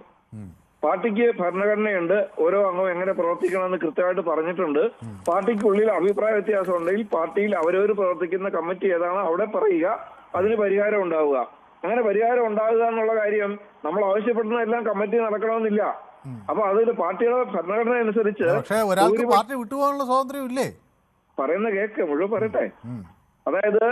പാർട്ടിക്ക് ഭരണഘടനയുണ്ട്, ഓരോ അംഗവും എങ്ങനെ പ്രവർത്തിക്കണമെന്ന് കൃത്യമായിട്ട് പറഞ്ഞിട്ടുണ്ട്. പാർട്ടിക്കുള്ളിൽ അഭിപ്രായ വ്യത്യാസം ഉണ്ടെങ്കിൽ പാർട്ടിയിൽ അവരവർ പ്രവർത്തിക്കുന്ന കമ്മിറ്റി ഏതാണ് അവിടെ പറയുക, അതിന് പരിഹാരം ഉണ്ടാവുക. അങ്ങനെ പരിഹാരം ഉണ്ടാകുക എന്നുള്ള കാര്യം നമ്മൾ ആവശ്യപ്പെടുന്നതെല്ലാം കമ്മിറ്റി നടക്കണമെന്നില്ല. അപ്പൊ അതിൽ പാർട്ടിയുടെ ഭരണഘടന അനുസരിച്ച് പാർട്ടി വിട്ടുപോകാനുള്ള സ്വാതന്ത്ര്യം ഇല്ലേ? പറയുന്ന കേക്ക് മുഴുവൻ പറയട്ടെ. അതായത്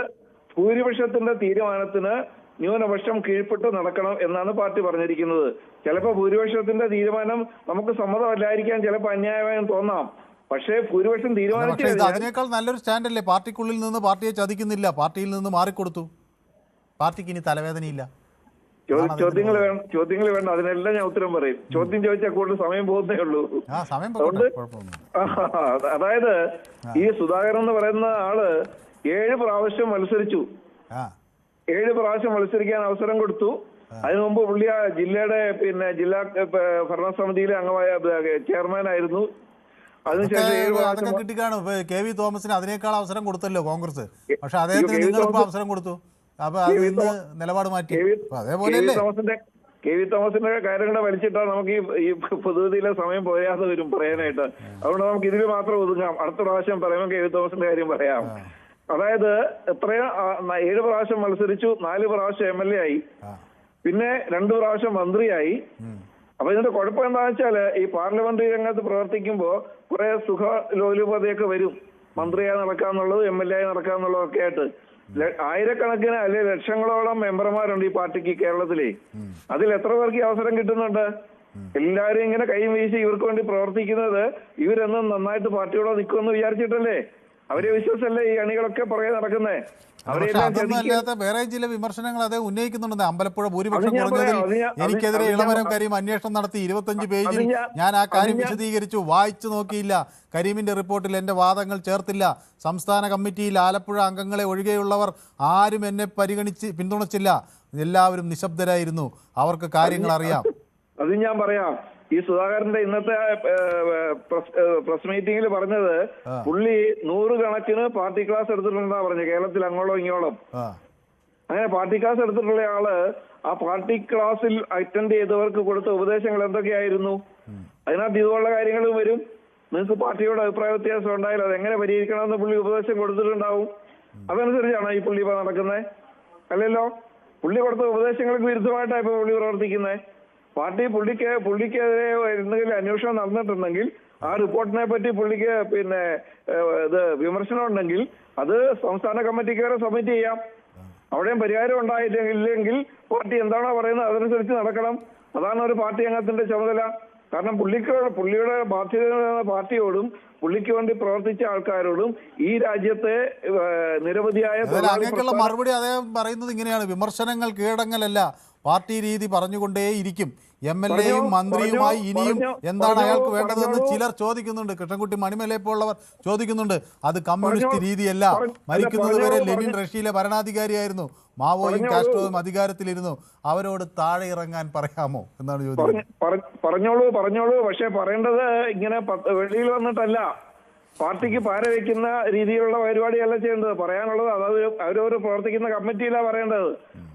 ഭൂരിപക്ഷത്തിന്റെ തീരുമാനത്തിന് ന്യൂനപക്ഷം കീഴ്പ്പെട്ട് നടക്കണം എന്നാണ് പാർട്ടി പറഞ്ഞിരിക്കുന്നത്. ചിലപ്പോൾ ഭൂരിപക്ഷത്തിന്റെ തീരുമാനം നമുക്ക് സമ്മതമല്ലായിരിക്കാൻ ചിലപ്പോൾ അന്യായമായും തോന്നാം. പക്ഷേ ഭൂരിപക്ഷം തീരുമാനിച്ചു. അതിനേക്കാൾ നല്ലൊരു സ്റ്റാൻഡല്ലേ? പാർട്ടിക്കുള്ളിൽ നിന്ന് പാർട്ടിയെ ചതിക്കുന്നില്ല, പാർട്ടിയിൽ നിന്ന് മാറിക്കൊടുത്തു. പാർട്ടിക്ക് ഇനി തലവേദനയില്ല. ചോദ്യങ്ങൾ വേണ്ട, അതിനെല്ലാം ഞാൻ ഉത്തരം പറയും. ചോദ്യം ചോദിച്ചാൽ കൂടുതൽ സമയം പോകുന്നേ ഉള്ളൂ. അതുകൊണ്ട് അതായത് ഈ സുധാകരൻ എന്ന് പറയുന്ന ആള് 7 പ്രാവശ്യം മത്സരിച്ചു. 7 പ്രാവശ്യം മത്സരിക്കാൻ അവസരം കൊടുത്തു. അതിനു മുമ്പ് പുള്ളി ആ ജില്ലയുടെ ജില്ലാ ഭരണസമിതിയിലെ അംഗമായ ചെയർമാനായിരുന്നു. അതിനുശേഷം കിട്ടിക്കാണും. KV തോമസിന് അതിനേക്കാൾ അവസരം കൊടുത്തല്ലോ കോൺഗ്രസ്. പക്ഷെ അദ്ദേഹത്തിന് നിങ്ങളിപ്പോ അവസരം കൊടുത്തു. അപ്പൊ അത് നിലപാട് മാറ്റി. അതേപോലെ KV തോമസിന്റെ കാര്യങ്ങളെ വലിച്ചിട്ടാൽ നമുക്ക് ഈ പൊതുവതിയിലെ സമയം പോയാതെ വരും പറയാനായിട്ട്. അതുകൊണ്ട് നമുക്ക് ഇതിൽ മാത്രം ഒതുങ്ങാം. അടുത്ത പ്രാവശ്യം പറയുമ്പോൾ KV തോമസിന്റെ കാര്യം പറയാം. അതായത് എത്രയോ 7 പ്രാവശ്യം മത്സരിച്ചു, 4 പ്രാവശ്യം MLA ആയി, പിന്നെ 2 പ്രാവശ്യം മന്ത്രിയായി. അപ്പൊ ഇതിന്റെ കുഴപ്പം എന്താണെന്ന് വെച്ചാല് ഈ പാർലമെന്ററി രംഗത്ത് പ്രവർത്തിക്കുമ്പോ കുറെ സുഖലോലുപതയൊക്കെ വരും. മന്ത്രിയായി നടക്കാന്നുള്ളത്, MLA ആയി നടക്കാന്നുള്ളതൊക്കെ ആയിട്ട് ആയിരക്കണക്കിന് അല്ലെങ്കിൽ ലക്ഷങ്ങളോളം മെമ്പർമാരുണ്ട് ഈ പാർട്ടിക്ക് കേരളത്തിലെ. അതിൽ എത്ര പേർക്ക് ഈ അവസരം കിട്ടുന്നുണ്ട്? എല്ലാവരും ഇങ്ങനെ കൈ വീശി ഇവർക്ക് വേണ്ടി പ്രവർത്തിക്കുന്നത് ഇവരെന്നും നന്നായിട്ട് പാർട്ടിയോടെ നിൽക്കുമെന്ന് വിചാരിച്ചിട്ടല്ലേ? അവരെ വിശ്വസല്ലേ ഈ അണികളൊക്കെ പുറകെ നടക്കുന്നേ? അതൊന്നുമല്ലാത്ത വേറെ ചില വിമർശനങ്ങൾ അതേ ഉന്നയിക്കുന്നുണ്ട്. അമ്പലപ്പുഴ ഭൂരിപക്ഷം കുറഞ്ഞതിൽ എനിക്കെതിരെ ഇളമരം കരീം അന്വേഷണം നടത്തി 25 പേജിൽ ഞാൻ ആ കാര്യം വിശദീകരിച്ചു. വായിച്ചു നോക്കിയില്ല. കരീമിന്റെ റിപ്പോർട്ടിൽ എന്റെ വാദങ്ങൾ ചേർത്തില്ല. സംസ്ഥാന കമ്മിറ്റിയിൽ ആലപ്പുഴ അംഗങ്ങളെ ഒഴികെയുള്ളവർ ആരും എന്നെ പിന്തുണച്ചില്ല. എല്ലാവരും നിശബ്ദരായിരുന്നു. അവർക്ക് കാര്യങ്ങൾ അറിയാം. അത് ഞാൻ പറയാം. ഈ സുധാകരന്റെ ഇന്നത്തെ പ്രസ് മീറ്റിംഗിൽ പറഞ്ഞത് പുള്ളി 100 കണക്കിന് പാർട്ടി ക്ലാസ് എടുത്തിട്ടുണ്ടെന്നാ പറഞ്ഞു. കേരളത്തിൽ അങ്ങോളം ഇങ്ങോളം അങ്ങനെ പാർട്ടി ക്ലാസ് എടുത്തിട്ടുള്ള ആള് ആ പാർട്ടി ക്ലാസ്സിൽ അറ്റൻഡ് ചെയ്തവർക്ക് കൊടുത്ത ഉപദേശങ്ങൾ എന്തൊക്കെയായിരുന്നു? അതിനകത്ത് ഇതുപോലുള്ള കാര്യങ്ങളും വരും. നിങ്ങൾക്ക് പാർട്ടിയോട് അഭിപ്രായ വ്യത്യാസം ഉണ്ടായാലും അതെങ്ങനെ പരിഹരിക്കണമെന്ന് പുള്ളി ഉപദേശം കൊടുത്തിട്ടുണ്ടാവും. അതനുസരിച്ചാണ് ഈ പുള്ളി ഇപ്പൊ നടക്കുന്നത്? അല്ലല്ലോ. പുള്ളി കൊടുത്ത ഉപദേശങ്ങൾക്ക് വിരുദ്ധമായിട്ടാണ് ഇപ്പൊ പുള്ളി പ്രവർത്തിക്കുന്നത്. പാർട്ടി പുള്ളിക്കെതിരെ എന്തെങ്കിലും അന്വേഷണം നടന്നിട്ടുണ്ടെങ്കിൽ ആ റിപ്പോർട്ടിനെ പറ്റി പുള്ളിക്ക് ഇത് വിമർശനം ഉണ്ടെങ്കിൽ അത് സംസ്ഥാന കമ്മിറ്റിക്ക് വരെ സബ്മിറ്റ് ചെയ്യാം. അവിടെയും പരിഹാരം ഉണ്ടായില്ലെങ്കിൽ പാർട്ടി എന്താണോ പറയുന്നത് അതനുസരിച്ച് നടക്കണം. അതാണ് ഒരു പാർട്ടി അംഗത്തിന്റെ ചുമതല. കാരണം പുള്ളിയുടെ ബാധ്യത പാർട്ടിയോടും പുള്ളിക്ക് വേണ്ടി പ്രവർത്തിച്ച ആൾക്കാരോടും ഈ രാജ്യത്തെ നിരവധിയായ മറുപടി അദ്ദേഹം പറയുന്നത് ഇങ്ങനെയാണ്: വിമർശനങ്ങൾ കീഴടങ്ങലല്ല, പാർട്ടി രീതി പറഞ്ഞുകൊണ്ടേയിരിക്കും. MLAയും മന്ത്രിയുമായി ഇനിയും എന്താണ് അയാൾക്ക് വേണ്ടതെന്ന് ചിലർ ചോദിക്കുന്നുണ്ട്. കൃഷ്ണൻകുട്ടി മണിമലയെ പോലുള്ളവർ ചോദിക്കുന്നുണ്ട്. അത് കമ്മ്യൂണിസ്റ്റ് രീതിയല്ല. മരിക്കുന്നത് വരെ ലെനിൻ റഷ്യയിലെ ഭരണാധികാരിയായിരുന്നു. മാവോയും കാസ്ട്രോയും അധികാരത്തിലിരുന്നു. അവരോട് താഴെ ഇറങ്ങാൻ പറയാമോ എന്നാണ് ചോദിക്കുന്നത്. പറഞ്ഞോളൂ. പക്ഷെ പറയേണ്ടത് ഇങ്ങനെ വെളിയിൽ വന്നിട്ടല്ല. പാർട്ടിക്ക് പാര വയ്ക്കുന്ന രീതിയിലുള്ള പരിപാടിയല്ല ചെയ്യേണ്ടത്. പറയാനുള്ളത് അവരവർ പ്രവർത്തിക്കുന്ന കമ്മിറ്റിയിലാണ് പറയേണ്ടത്.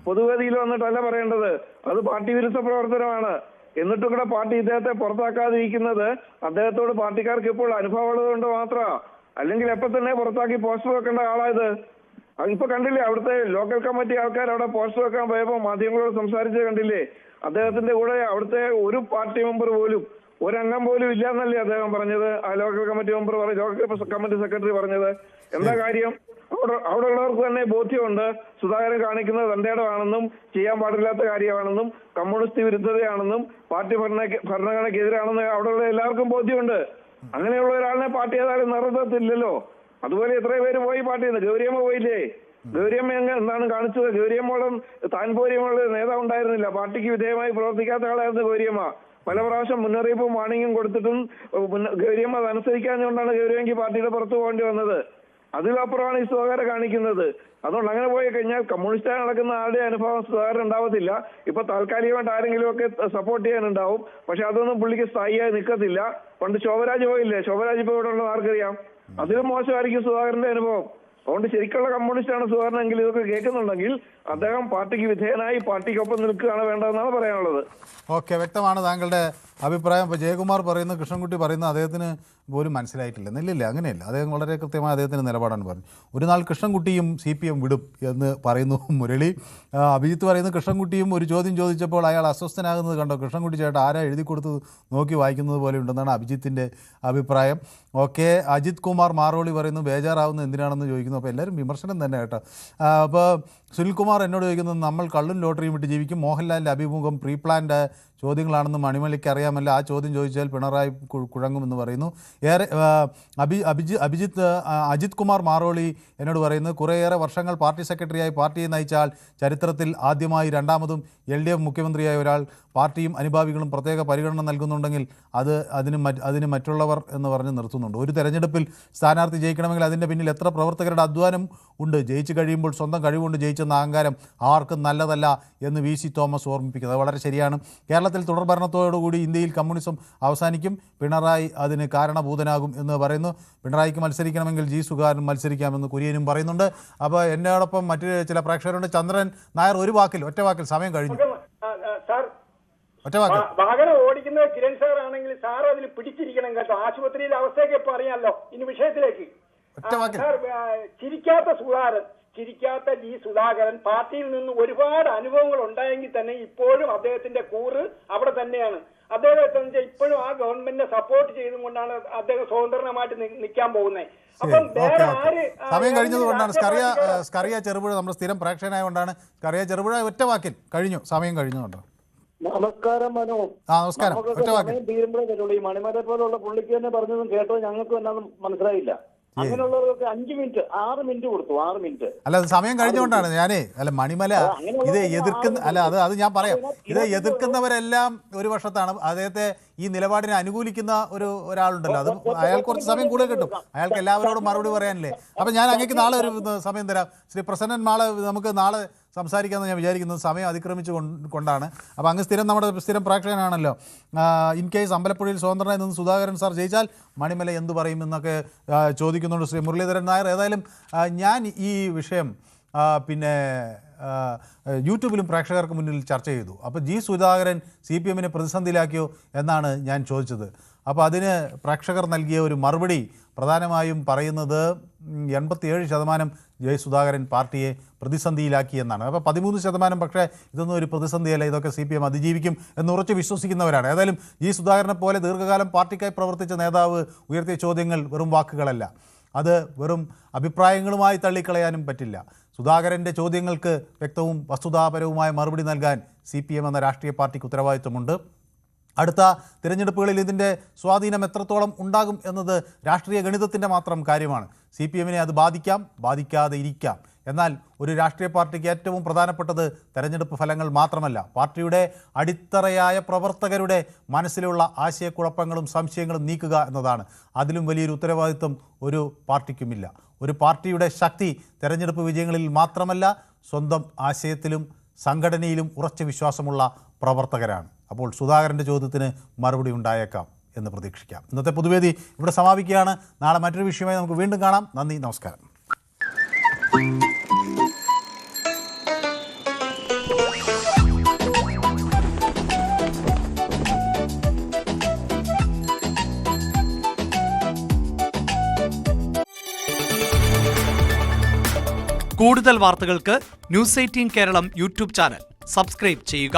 പൊതുവേദിയിൽ വന്നിട്ടല്ല പറയേണ്ടത്. അത് പാർട്ടി വിരുദ്ധ പ്രവർത്തനമാണ്. എന്നിട്ടും കൂടെ പാർട്ടി ഇദ്ദേഹത്തെ പുറത്താക്കാതിരിക്കുന്നത് അദ്ദേഹത്തോട് പാർട്ടിക്കാർക്ക് ഇപ്പോൾ അനുഭവമുള്ളത് കൊണ്ട് മാത്രമാണ്. അല്ലെങ്കിൽ എപ്പോൾ തന്നെ പുറത്താക്കി പോസ്റ്റർ വെക്കേണ്ട ആളായത്. ഇപ്പൊ കണ്ടില്ലേ, അവിടുത്തെ ലോക്കൽ കമ്മിറ്റി ആൾക്കാർ അവിടെ പോസ്റ്റർ വെക്കാൻ പോയപ്പോൾ മാധ്യമങ്ങളോട് സംസാരിച്ചത് കണ്ടില്ലേ? അദ്ദേഹത്തിന്റെ കൂടെ അവിടുത്തെ ഒരു പാർട്ടി മെമ്പർ പോലും, ഒരംഗം പോലും ഇല്ല എന്നല്ലേ അദ്ദേഹം പറഞ്ഞത്? ആ local committee member local committee secretary പറഞ്ഞത്. എന്താ കാര്യം? അവിടെ ഉള്ളവർക്ക് തന്നെ ബോധ്യമുണ്ട് സുധാകരൻ കാണിക്കുന്നത് തന്റേടമാണെന്നും ചെയ്യാൻ പാടില്ലാത്ത കാര്യമാണെന്നും കമ്മ്യൂണിസ്റ്റ് വിരുദ്ധതയാണെന്നും പാർട്ടി ഭരണഘടനയ്ക്കെതിരാണെന്നും അവിടെയുള്ള എല്ലാവർക്കും ബോധ്യമുണ്ട്. അങ്ങനെയുള്ള ഒരാളിനെ പാർട്ടി ഏതായാലും നിർത്തത്തില്ലല്ലോ. അതുപോലെ എത്രയോ പേര് പോയി പാർട്ടിയിൽ നിന്ന്. ഗൗരിയമ്മ പോയില്ലേ? ഗൗരിയമ്മ എന്താണ് കാണിച്ചത്? ഗൗരിയമ്മോളം താൻപോരിയമുള്ള നേതാവ് ഉണ്ടായിരുന്നില്ല. പാർട്ടിക്ക് വിധേയമായി പ്രവർത്തിക്കാത്ത ആളായിരുന്നു ഗൗരിയമ്മ. പല പ്രാവശ്യം മുന്നറിയിപ്പും വാണിംഗും കൊടുത്തിട്ടും ഗൗരിയമ്മ അത് അനുസരിക്കാഞ്ഞുകൊണ്ടാണ് ഗൗരിയമ്മയ്ക്ക് പാർട്ടിയുടെ പുറത്തു പോകേണ്ടി വന്നത്. അതിലപ്പുറമാണ് ഈ സുധാകരൻ കാണിക്കുന്നത്. അതുകൊണ്ട് അങ്ങനെ പോയി കഴിഞ്ഞാൽ കമ്മ്യൂണിസ്റ്റായി നടക്കുന്ന ആരുടെ അനുഭവം സുധാകരൻ ഉണ്ടാവത്തില്ല. ഇപ്പൊ താൽക്കാലികമായിട്ട് ആരെങ്കിലും ഒക്കെ സപ്പോർട്ട് ചെയ്യാനുണ്ടാവും, പക്ഷെ അതൊന്നും പുള്ളിക്ക് സ്ഥായിയായി നിൽക്കത്തില്ല. പണ്ട് ശോഭരാജ് പോയില്ലേ, ശോഭരാജ് ഇപ്പൊ ഇവിടെ ഉള്ളത് ആർക്കറിയാം? അതിലും മോശമായിരിക്കും സുധാകരന്റെ അനുഭവം. അതുകൊണ്ട് ശരിക്കുള്ള കമ്മ്യൂണിസ്റ്റാണ് സുധാകരനെങ്കിൽ ഇതൊക്കെ കേൾക്കുന്നുണ്ടെങ്കിൽ അദ്ദേഹം പാർട്ടിക്ക് വിധേയനായി പാർട്ടിക്കൊപ്പം നിൽക്കുകയാണ് വേണ്ടതെന്നാണ് പറയാനുള്ളത്. ഓക്കെ, വ്യക്തമാണ് താങ്കളുടെ അഭിപ്രായം. ഇപ്പോൾ ജയകുമാർ പറയുന്നു, കൃഷ്ണൻകുട്ടി പറയുന്നു അദ്ദേഹത്തിന് പോലും മനസ്സിലായിട്ടില്ല. നെല്ലില്ല, അങ്ങനെയല്ല. അദ്ദേഹം വളരെ കൃത്യമായ അദ്ദേഹത്തിൻ്റെ നിലപാടാണ് പറഞ്ഞു. ഒരു നാൾ കൃഷ്ണൻകുട്ടിയും CPM വിടും എന്ന് പറയുന്നു മുരളി. അഭിജിത്ത് പറയുന്നു കൃഷ്ണൻകുട്ടിയും ഒരു ചോദ്യം ചോദിച്ചപ്പോൾ അയാൾ അസ്വസ്ഥനാകുന്നത് കണ്ടോ, കൃഷ്ണൻകുട്ടി ചേട്ടാ ആരാ എഴുതി കൊടുത്തത് നോക്കി വായിക്കുന്നത് പോലെ ഉണ്ടെന്നാണ് അഭിജിത്തിൻ്റെ അഭിപ്രായം. ഓക്കെ, അജിത് കുമാർ മാറോളി പറയുന്നു ബേജാറാവുന്നത് എന്തിനാണെന്ന് ചോദിക്കുന്നു. അപ്പോൾ എല്ലാവരും വിമർശനം തന്നെ കേട്ടോ. അപ്പോൾ സുനിൽകുമാർ എന്നോട് ചോദിക്കുന്നത് നമ്മൾ കള്ളും ലോട്ടറിയും വിട്ട് ജീവിക്കും, മോഹൻലാലിൻ്റെ അഭിമുഖം പ്രീ പ്ലാൻഡ് ചോദ്യങ്ങളാണെന്ന് മണിമലയ്ക്ക് അറിയാമല്ലോ, ആ ചോദ്യം ചോദിച്ചാൽ പിണറായി കുഴങ്ങുമെന്ന് പറയുന്നു. അജിത് കുമാർ മാറോളി എന്നോട് പറയുന്നത് കുറേയേറെ വർഷങ്ങൾ പാർട്ടി സെക്രട്ടറിയായി പാർട്ടിയെ നയിച്ചാൽ ചരിത്രത്തിൽ ആദ്യമായി രണ്ടാമതും LDF മുഖ്യമന്ത്രിയായ ഒരാൾ പാർട്ടിയും അനുഭാവികളും പ്രത്യേക പരിഗണന നൽകുന്നുണ്ടെങ്കിൽ അതിന് മറ്റുള്ളവർ എന്ന് പറഞ്ഞ് നിർത്തുന്നുണ്ട്. ഒരു തെരഞ്ഞെടുപ്പിൽ സ്ഥാനാർത്ഥി ജയിക്കണമെങ്കിൽ അതിൻ്റെ പിന്നിൽ എത്ര പ്രവർത്തകരുടെ അധ്വാനം ഉണ്ട്. ജയിച്ചു കഴിയുമ്പോൾ സ്വന്തം കഴിവുകൊണ്ട് ജയിച്ചെന്ന അഹങ്കാരം ആർക്കും നല്ലതല്ല എന്ന് VC തോമസ് ഓർമ്മിപ്പിക്കുന്നത് അത് വളരെ ശരിയാണ്. കേരളത്തിൽ തുടർഭരണത്തോടുകൂടി ഇന്ത്യയിൽ കമ്മ്യൂണിസം അവസാനിക്കും, പിണറായി അതിന് കാരണഭൂതനാകും എന്ന് പറയുന്നു. പിണറായിക്ക് മത്സരിക്കണമെങ്കിൽ G സുധാകരൻ മത്സരിക്കാമെന്ന് കുര്യനും പറയുന്നുണ്ട്. അപ്പോൾ എന്നോടൊപ്പം മറ്റ് ചില പ്രേക്ഷകരുണ്ട്. ചന്ദ്രൻ നായർ, ഒറ്റ വാക്കിൽ സമയം കഴിഞ്ഞു. വാഹനം ഓടിക്കുന്നത് കിരൺ സാർ ആണെങ്കിൽ സാർ അതിൽ പിടിച്ചിരിക്കണം കേട്ടോ. ആശുപത്രിയിലെ അവസ്ഥയൊക്കെ ഇപ്പൊ അറിയാമല്ലോ. ഇനി വിഷയത്തിലേക്ക്. സാർ, ചിരിക്കാത്ത G സുധാകരൻ പാർട്ടിയിൽ നിന്ന് ഒരുപാട് അനുഭവങ്ങൾ ഉണ്ടായെങ്കിൽ തന്നെ ഇപ്പോഴും അദ്ദേഹത്തിന്റെ കൂറ് അവിടെ തന്നെയാണ്. അദ്ദേഹത്തെ സംബന്ധിച്ച് ഇപ്പോഴും ആ ഗവൺമെന്റിനെ സപ്പോർട്ട് ചെയ്തുകൊണ്ടാണ് അദ്ദേഹം സ്വതന്ത്രമായിട്ട് നിൽക്കാൻ പോകുന്നത്. അപ്പം സമയം കഴിഞ്ഞതുകൊണ്ടാണ് സ്കറിയ ചെറുപുഴ നമ്മൾ സ്ഥിരം പ്രേക്ഷകനായതുകൊണ്ടാണ്. സ്കറിയ ചെറുപുഴ ഒറ്റ വാക്കിൽ കഴിഞ്ഞു, സമയം കഴിഞ്ഞുകൊണ്ടോ. നമസ്കാരം മനോ. നമസ്കാരം. ഒറ്റ വാക്കിൽ തീരുമ്പോഴേ വരുള്ളൂ. ഈ മണിമല പോലുള്ള പുള്ളിക്ക് തന്നെ പറഞ്ഞതും കേട്ടോ ഞങ്ങൾക്ക് എന്നാലും മനസ്സിലായില്ല. അങ്ങനെയുള്ളവർക്ക് 5 മിനിറ്റ് 6 മിനിറ്റ് കൊടുത്തു. 6 മിനിറ്റ് അല്ല, അത് സമയം കഴിഞ്ഞുകൊണ്ടാണ്. മണിമല ഇത് അത് ഞാൻ പറയാം. ഇത് എതിർക്കുന്നവരെല്ലാം ഒരു പക്ഷത്താണ്. അദ്ദേഹത്തെ ഈ നിലപാടിനെ അനുകൂലിക്കുന്ന ഒരാളുണ്ടല്ലോ, അത് അയാൾക്ക് കുറച്ച് സമയം കൂടുതൽ കിട്ടും. അയാൾക്ക് എല്ലാവരോടും മറുപടി പറയാനില്ലേ. അപ്പം ഞാൻ അങ്ങേക്ക് നാളെ ഒരു സമയം തരാം. ശ്രീ പ്രസന്നൻ, നമുക്ക് നാളെ സംസാരിക്കാമെന്ന് ഞാൻ വിചാരിക്കുന്നത്. സമയം അതിക്രമിച്ചു കൊണ്ടാണ്. അപ്പോൾ അങ്ങ് നമ്മുടെ സ്ഥിരം പ്രേക്ഷകനാണല്ലോ. ഇൻ കേസ് അമ്പലപ്പുഴയിൽ സ്വതന്ത്രനായി നിന്ന് സുധാകരൻ സാർ ജയിച്ചാൽ മണിമല എന്തു പറയും എന്നൊക്കെ ചോദിക്കുന്നുണ്ട് ശ്രീ മുരളീധരൻ നായർ. ഏതായാലും ഞാൻ ഈ വിഷയം യൂട്യൂബിലും പ്രേക്ഷകർക്ക് മുന്നിൽ ചർച്ച ചെയ്തു. അപ്പോൾ G സുധാകരൻ CPMനെ പ്രതിസന്ധിയിലാക്കിയോ എന്നാണ് ഞാൻ ചോദിച്ചത്. അപ്പോൾ അതിന് പ്രേക്ഷകർ നൽകിയ ഒരു മറുപടി പ്രധാനമായും പറയുന്നത് 87% J സുധാകരൻ പാർട്ടിയെ പ്രതിസന്ധിയിലാക്കി എന്നാണ്. അപ്പോൾ 13% പക്ഷേ ഇതൊന്നും ഒരു പ്രതിസന്ധിയല്ല, ഇതൊക്കെ CPM അതിജീവിക്കും എന്ന് ഉറച്ച് വിശ്വസിക്കുന്നവരാണ്. ഏതായാലും G സുധാകരനെ പോലെ ദീർഘകാലം പാർട്ടിക്കായി പ്രവർത്തിച്ച നേതാവ് ഉയർത്തിയ ചോദ്യങ്ങൾ വെറും വാക്കുകളല്ല, അത് വെറും അഭിപ്രായങ്ങളുമായി തള്ളിക്കളയാനും പറ്റില്ല. സുധാകരൻ്റെ ചോദ്യങ്ങൾക്ക് വ്യക്തവും വസ്തുതാപരവുമായ മറുപടി നൽകാൻ CPM എന്ന രാഷ്ട്രീയ പാർട്ടിക്ക് ഉത്തരവാദിത്വമുണ്ട്. അടുത്ത തിരഞ്ഞെടുപ്പുകളിൽ ഇതിൻ്റെ സ്വാധീനം എത്രത്തോളം ഉണ്ടാകും എന്നത് രാഷ്ട്രീയ ഗണിതത്തിൻ്റെ മാത്രം കാര്യമാണ്. CPMനെ അത് ബാധിക്കാതെ ഇരിക്കാം. എന്നാൽ ഒരു രാഷ്ട്രീയ പാർട്ടിക്ക് ഏറ്റവും പ്രധാനപ്പെട്ടത് തെരഞ്ഞെടുപ്പ് ഫലങ്ങൾ മാത്രമല്ല, പാർട്ടിയുടെ അടിത്തറയായ പ്രവർത്തകരുടെ മനസ്സിലുള്ള ആശയക്കുഴപ്പങ്ങളും സംശയങ്ങളും നീക്കുക എന്നതാണ്. അതിലും വലിയൊരു ഉത്തരവാദിത്വം ഒരു പാർട്ടിക്കുമില്ല. ഒരു പാർട്ടിയുടെ ശക്തി തെരഞ്ഞെടുപ്പ് വിജയങ്ങളിൽ മാത്രമല്ല, സ്വന്തം ആശയത്തിലും സംഘടനയിലും ഉറച്ച വിശ്വാസമുള്ള പ്രവർത്തകരാണ്. അപ്പോൾ സുധാകരൻ്റെ ചോദ്യത്തിന് മറുപടി ഉണ്ടായേക്കാം എന്ന് പ്രതീക്ഷിക്കാം. ഇന്നത്തെ പൊതുവേദി ഇവിടെ സമാപിക്കുകയാണ്. നാളെ മറ്റൊരു വിഷയമായി നമുക്ക് വീണ്ടും കാണാം. നന്ദി, നമസ്കാരം. കൂടുതൽ വാർത്തകൾക്ക് News 18 Keralam YouTube channel subscribe ചെയ്യുക.